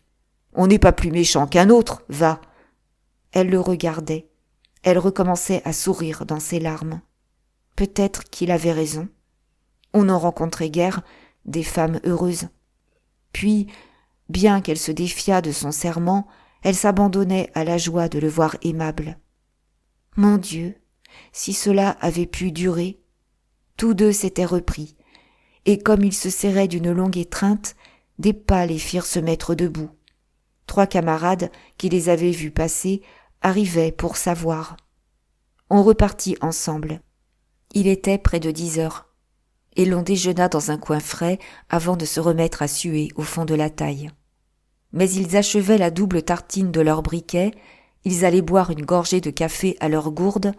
On n'est pas plus méchant qu'un autre, va. » Elle le regardait. Elle recommençait à sourire dans ses larmes. Peut-être qu'il avait raison. On n'en rencontrait guère des femmes heureuses. Puis, bien qu'elle se défiât de son serment, elle s'abandonnait à la joie de le voir aimable. Mon Dieu, si cela avait pu durer. Tous deux s'étaient repris, et comme ils se serraient d'une longue étreinte, des pas les firent se mettre debout. 3 camarades qui les avaient vus passer arrivaient pour savoir. On repartit ensemble. Il était près de 10 heures, et l'on déjeuna dans un coin frais avant de se remettre à suer au fond de la taille. Mais ils achevaient la double tartine de leur briquet, ils allaient boire une gorgée de café à leur gourde,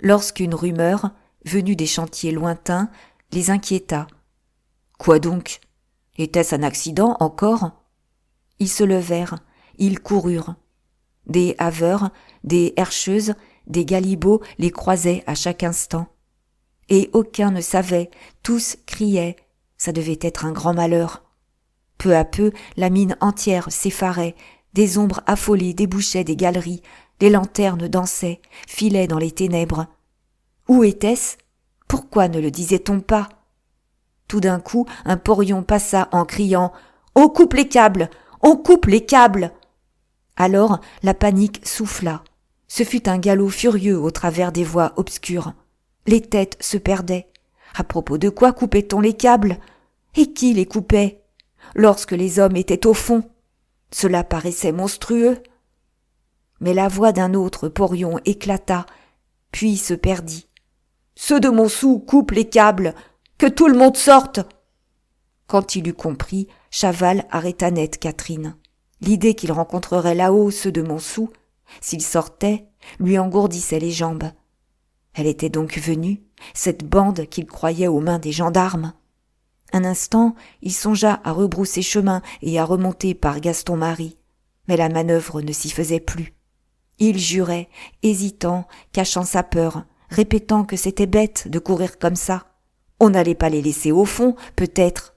lorsqu'une rumeur, venue des chantiers lointains, les inquiéta. Quoi donc? Était-ce un accident encore? Ils se levèrent, ils coururent. Des haveurs, des herscheuses, des galibots les croisaient à chaque instant. Et aucun ne savait, tous criaient, ça devait être un grand malheur. Peu à peu, la mine entière s'effarait, des ombres affolées débouchaient des galeries, les lanternes dansaient, filaient dans les ténèbres. Où était-ce? Pourquoi ne le disait-on pas? Tout d'un coup, un porion passa en criant « On coupe les câbles! On coupe les câbles !» Alors, la panique souffla. Ce fut un galop furieux au travers des voies obscures. Les têtes se perdaient. À propos de quoi coupait-on les câbles? Et qui les coupait? Lorsque les hommes étaient au fond. Cela paraissait monstrueux. Mais la voix d'un autre porion éclata, puis se perdit. « Ceux de Montsou coupent les câbles! Que tout le monde sorte !» Quand il eut compris, Chaval arrêta net Catherine. L'idée qu'il rencontrerait là-haut ceux de Montsou, s'il sortait, lui engourdissait les jambes. Elle était donc venue, cette bande qu'il croyait aux mains des gendarmes. Un instant, il songea à rebrousser chemin et à remonter par Gaston-Marie, mais la manœuvre ne s'y faisait plus. Il jurait, hésitant, cachant sa peur, répétant que c'était bête de courir comme ça. On n'allait pas les laisser au fond, peut-être.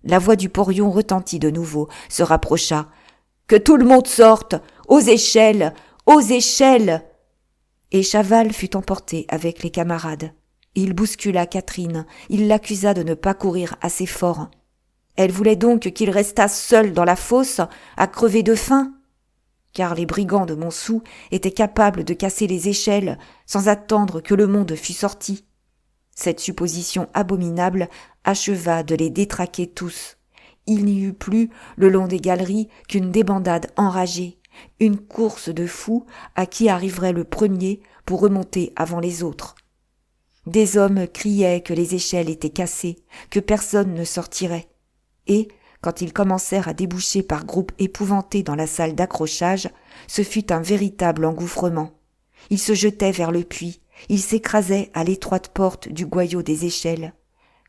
La voix du porion retentit de nouveau, se rapprocha. « Que tout le monde sorte! Aux échelles! Aux échelles !» Et Chaval fut emporté avec les camarades. Il bouscula Catherine, il l'accusa de ne pas courir assez fort. Elle voulait donc qu'il restât seul dans la fosse, à crever de faim? Car les brigands de Montsou étaient capables de casser les échelles sans attendre que le monde fût sorti. Cette supposition abominable acheva de les détraquer tous. Il n'y eut plus, le long des galeries, qu'une débandade enragée, une course de fous à qui arriverait le premier pour remonter avant les autres. Des hommes criaient que les échelles étaient cassées, que personne ne sortirait. Et, quand ils commencèrent à déboucher par groupes épouvantés dans la salle d'accrochage, ce fut un véritable engouffrement. Ils se jetaient vers le puits, ils s'écrasaient à l'étroite porte du goyot des échelles,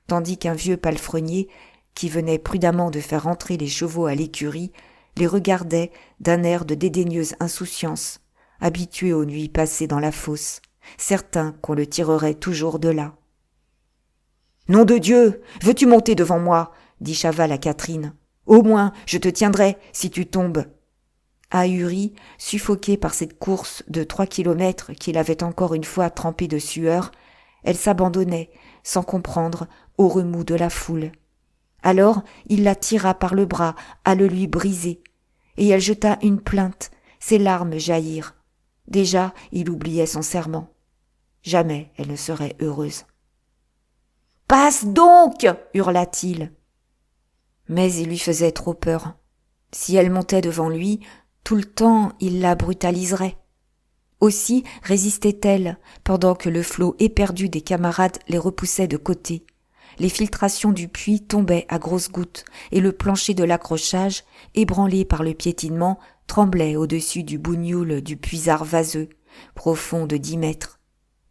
tandis qu'un vieux palefrenier, qui venait prudemment de faire entrer les chevaux à l'écurie, les regardait d'un air de dédaigneuse insouciance, habitué aux nuits passées dans la fosse, certain qu'on le tirerait toujours de là. « Nom de Dieu, veux-tu monter devant moi ?» dit Chaval à Catherine. « Au moins, je te tiendrai si tu tombes. » Ahurie, suffoquée par cette course de 3 kilomètres qu'il avait encore une fois trempée de sueur, elle s'abandonnait, sans comprendre, au remous de la foule. Alors il la tira par le bras à le lui briser, et elle jeta une plainte, ses larmes jaillirent. Déjà il oubliait son serment. Jamais elle ne serait heureuse. « Passe donc !» hurla-t-il. Mais il lui faisait trop peur. Si elle montait devant lui, tout le temps il la brutaliserait. Aussi résistait-elle, pendant que le flot éperdu des camarades les repoussait de côté. Les filtrations du puits tombaient à grosses gouttes, et le plancher de l'accrochage, ébranlé par le piétinement, tremblait au-dessus du bougnoul du puisard vaseux, profond de 10 mètres.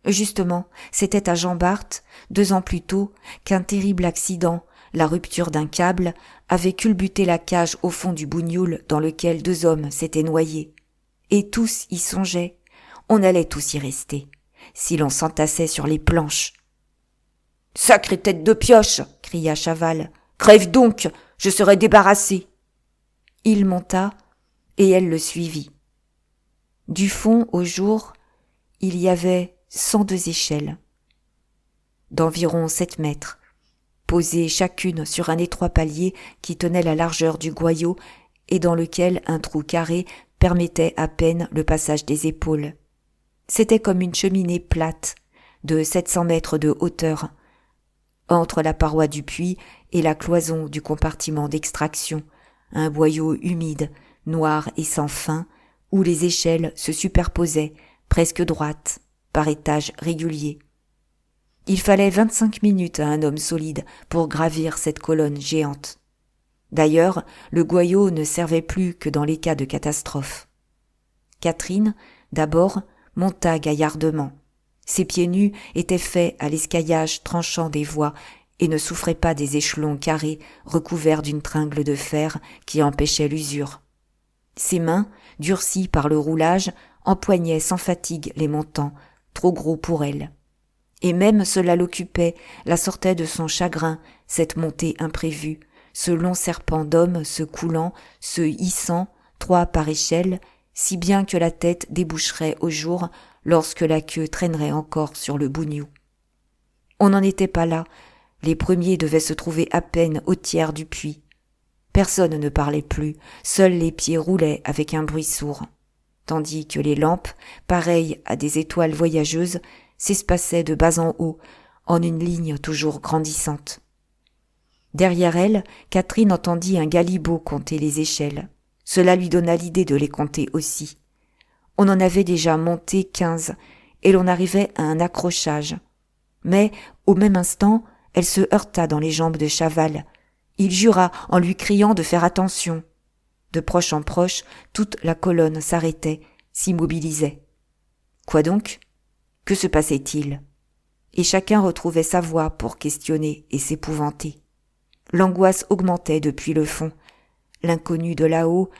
Justement, c'était à Jean Bart, 2 ans plus tôt, qu'un terrible accident, la rupture d'un câble, avait culbuté la cage au fond du bougnoul dans lequel 2 hommes s'étaient noyés. Et tous y songeaient. On allait tous y rester, si l'on s'entassait sur les planches. « Sacrée tête de pioche !» cria Chaval. « Crève donc, je serai débarrassé !» Il monta, et elle le suivit. Du fond au jour, il y avait 102 échelles, d'environ 7 mètres, posées chacune sur un étroit palier qui tenait la largeur du goyot et dans lequel un trou carré permettait à peine le passage des épaules. C'était comme une cheminée plate, de 700 mètres de hauteur. Entre la paroi du puits et la cloison du compartiment d'extraction, un boyau humide, noir et sans fin, où les échelles se superposaient, presque droites, par étages réguliers. Il fallait 25 minutes à un homme solide pour gravir cette colonne géante. D'ailleurs, le goyot ne servait plus que dans les cas de catastrophe. Catherine, d'abord, monta gaillardement. Ses pieds nus étaient faits à l'escaillage tranchant des voies et ne souffraient pas des échelons carrés recouverts d'une tringle de fer qui empêchait l'usure. Ses mains, durcies par le roulage, empoignaient sans fatigue les montants, trop gros pour elle. Et même cela l'occupait, la sortait de son chagrin, cette montée imprévue, ce long serpent d'hommes se coulant, se hissant, 3 par échelle, si bien que la tête déboucherait au jour lorsque la queue traînerait encore sur le bougnou. On n'en était pas là, les premiers devaient se trouver à peine au tiers du puits. Personne ne parlait plus, seuls les pieds roulaient avec un bruit sourd, tandis que les lampes, pareilles à des étoiles voyageuses, s'espaçaient de bas en haut, en une ligne toujours grandissante. Derrière elle, Catherine entendit un galibot compter les échelles. Cela lui donna l'idée de les compter aussi. On en avait déjà monté 15, et l'on arrivait à un accrochage. Mais, au même instant, elle se heurta dans les jambes de Chaval. Il jura en lui criant de faire attention. De proche en proche, toute la colonne s'arrêtait, s'immobilisait. Quoi donc ? Que se passait-il ? Et chacun retrouvait sa voix pour questionner et s'épouvanter. L'angoisse augmentait depuis le fond. L'inconnu de là-haut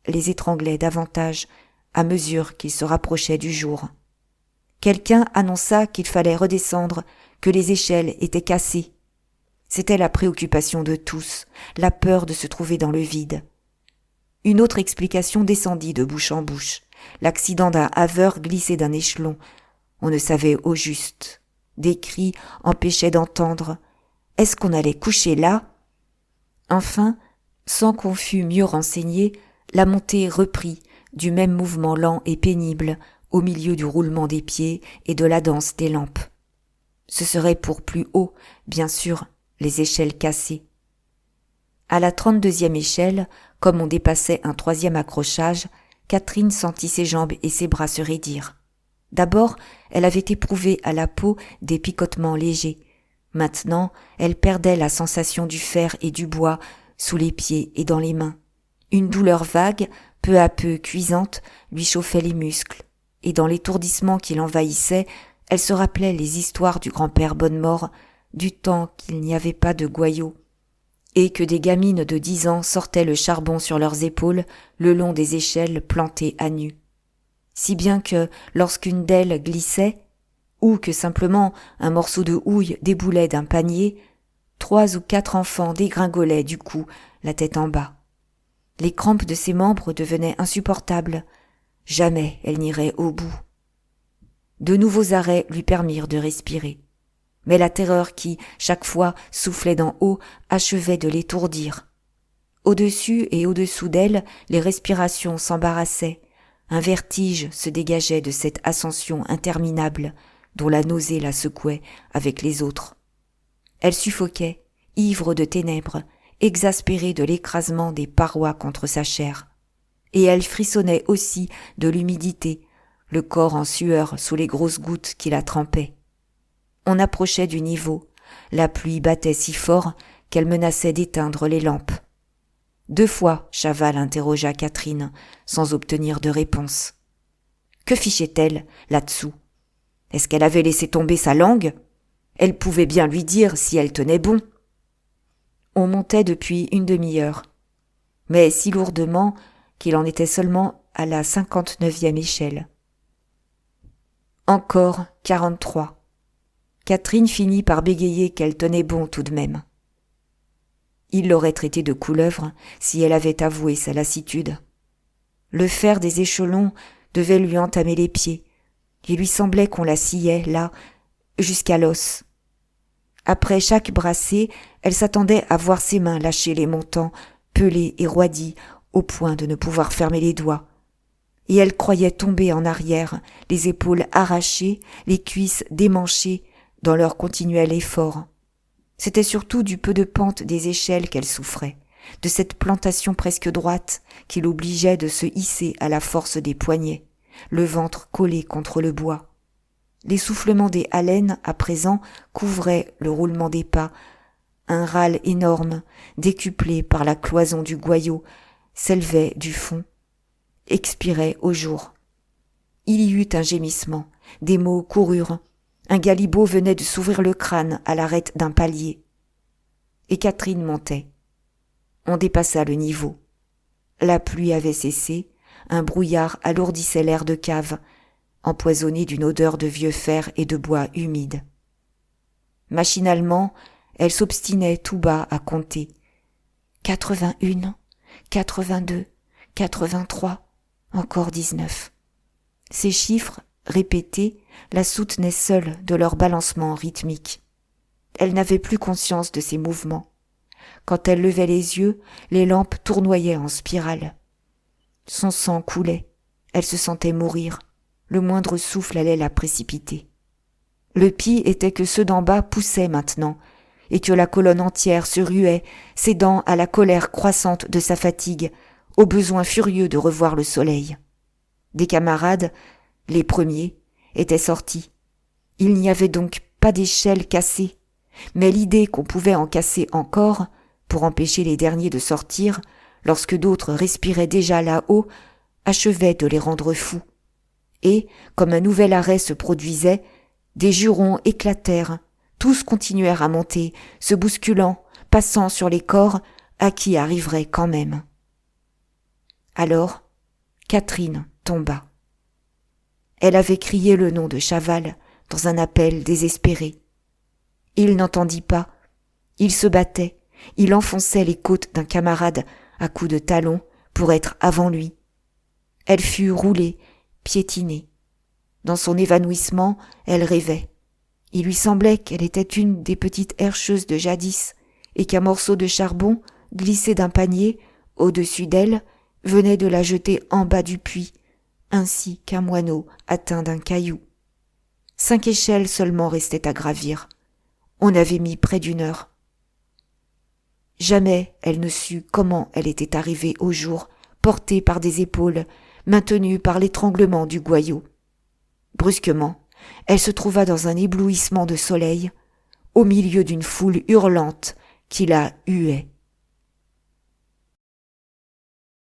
les étranglait davantage à mesure qu'ils se rapprochaient du jour. Quelqu'un annonça qu'il fallait redescendre, que les échelles étaient cassées. C'était la préoccupation de tous, la peur de se trouver dans le vide. Une autre explication descendit de bouche en bouche. L'accident d'un haveur glissé d'un échelon. On ne savait au juste. Des cris empêchaient d'entendre. Est-ce qu'on allait coucher là ? Enfin, sans qu'on fût mieux renseigné, la montée reprit, du même mouvement lent et pénible, au milieu du roulement des pieds et de la danse des lampes. Ce serait pour plus haut, bien sûr, les échelles cassées. À la 32e échelle, comme on dépassait un 3e accrochage, Catherine sentit ses jambes et ses bras se raidir. D'abord, elle avait éprouvé à la peau des picotements légers. Maintenant, elle perdait la sensation du fer et du bois sous les pieds et dans les mains. Une douleur vague, peu à peu cuisante, lui chauffait les muscles, et dans l'étourdissement qui l'envahissait, elle se rappelait les histoires du grand-père Bonnemort, du temps qu'il n'y avait pas de goyot, et que des gamines de 10 ans sortaient le charbon sur leurs épaules le long des échelles plantées à nu. Si bien que, lorsqu'une d'elles glissait, ou que simplement un morceau de houille déboulait d'un panier, 3 ou 4 enfants dégringolaient du coup, la tête en bas. Les crampes de ses membres devenaient insupportables. Jamais elle n'irait au bout. De nouveaux arrêts lui permirent de respirer. Mais la terreur qui, chaque fois, soufflait d'en haut, achevait de l'étourdir. Au-dessus et au-dessous d'elle, les respirations s'embarrassaient. Un vertige se dégageait de cette ascension interminable, dont la nausée la secouait avec les autres. Elle suffoquait, ivre de ténèbres, exaspérée de l'écrasement des parois contre sa chair. Et elle frissonnait aussi de l'humidité, le corps en sueur sous les grosses gouttes qui la trempaient. On approchait du niveau, la pluie battait si fort qu'elle menaçait d'éteindre les lampes. 2 fois, Chaval interrogea Catherine, sans obtenir de réponse. Que fichait-elle, là-dessous ? Est-ce qu'elle avait laissé tomber sa langue ? Elle pouvait bien lui dire si elle tenait bon. On montait depuis une demi-heure, mais si lourdement qu'il en était seulement à la 59e échelle. Encore 43. Catherine finit par bégayer qu'elle tenait bon tout de même. Il l'aurait traitée de couleuvre si elle avait avoué sa lassitude. Le fer des échelons devait lui entamer les pieds. Il lui semblait qu'on la sciait, là, jusqu'à l'os. Après chaque brassée, elle s'attendait à voir ses mains lâcher les montants, pelés et roidis, au point de ne pouvoir fermer les doigts. et elle croyait tomber en arrière, les épaules arrachées, les cuisses démanchées dans leur continuel effort. C'était surtout du peu de pente des échelles qu'elle souffrait, de cette plantation presque droite qui l'obligeait de se hisser à la force des poignets, le ventre collé contre le bois. L'essoufflement des haleines, à présent, couvrait le roulement des pas. Un râle énorme, décuplé par la cloison du goyot, s'élevait du fond, expirait au jour. Il y eut un gémissement, des mots coururent. Un galibot venait de s'ouvrir le crâne à l'arête d'un palier. Et Catherine montait. On dépassa le niveau. La pluie avait cessé, un brouillard alourdissait l'air de cave, empoisonné d'une odeur de vieux fer et de bois humide. Machinalement, elle s'obstinait tout bas à compter. 81, 82, 83, encore 19. Ces chiffres, répétés, la soutenaient seule de leur balancement rythmique. Elle n'avait plus conscience de ses mouvements. Quand elle levait les yeux, les lampes tournoyaient en spirale. Son sang coulait. Elle se sentait mourir. Le moindre souffle allait la précipiter. Le pis était que ceux d'en bas poussaient maintenant, et que la colonne entière se ruait, cédant à la colère croissante de sa fatigue, au besoin furieux de revoir le soleil. Des camarades, les premiers, étaient sortis. Il n'y avait donc pas d'échelle cassée, mais l'idée qu'on pouvait en casser encore, pour empêcher les derniers de sortir, lorsque d'autres respiraient déjà là-haut, achevait de les rendre fous. Et, comme un nouvel arrêt se produisait, des jurons éclatèrent, tous continuèrent à monter, se bousculant, passant sur les corps à qui arriverait quand même. Alors, Catherine tomba. Elle avait crié le nom de Chaval dans un appel désespéré. Il n'entendit pas. Il se battait. Il enfonçait les côtes d'un camarade à coups de talon pour être avant lui. Elle fut roulée, piétinée. Dans son évanouissement, elle rêvait. Il lui semblait qu'elle était une des petites herscheuses de jadis et qu'un morceau de charbon, glissé d'un panier, au-dessus d'elle, venait de la jeter en bas du puits, ainsi qu'un moineau atteint d'un caillou. 5 échelles seulement restaient à gravir. On avait mis près d'1 heure. Jamais elle ne sut comment elle était arrivée au jour, portée par des épaules, maintenue par l'étranglement du goyot. Brusquement, elle se trouva dans un éblouissement de soleil, au milieu d'une foule hurlante qui la huait.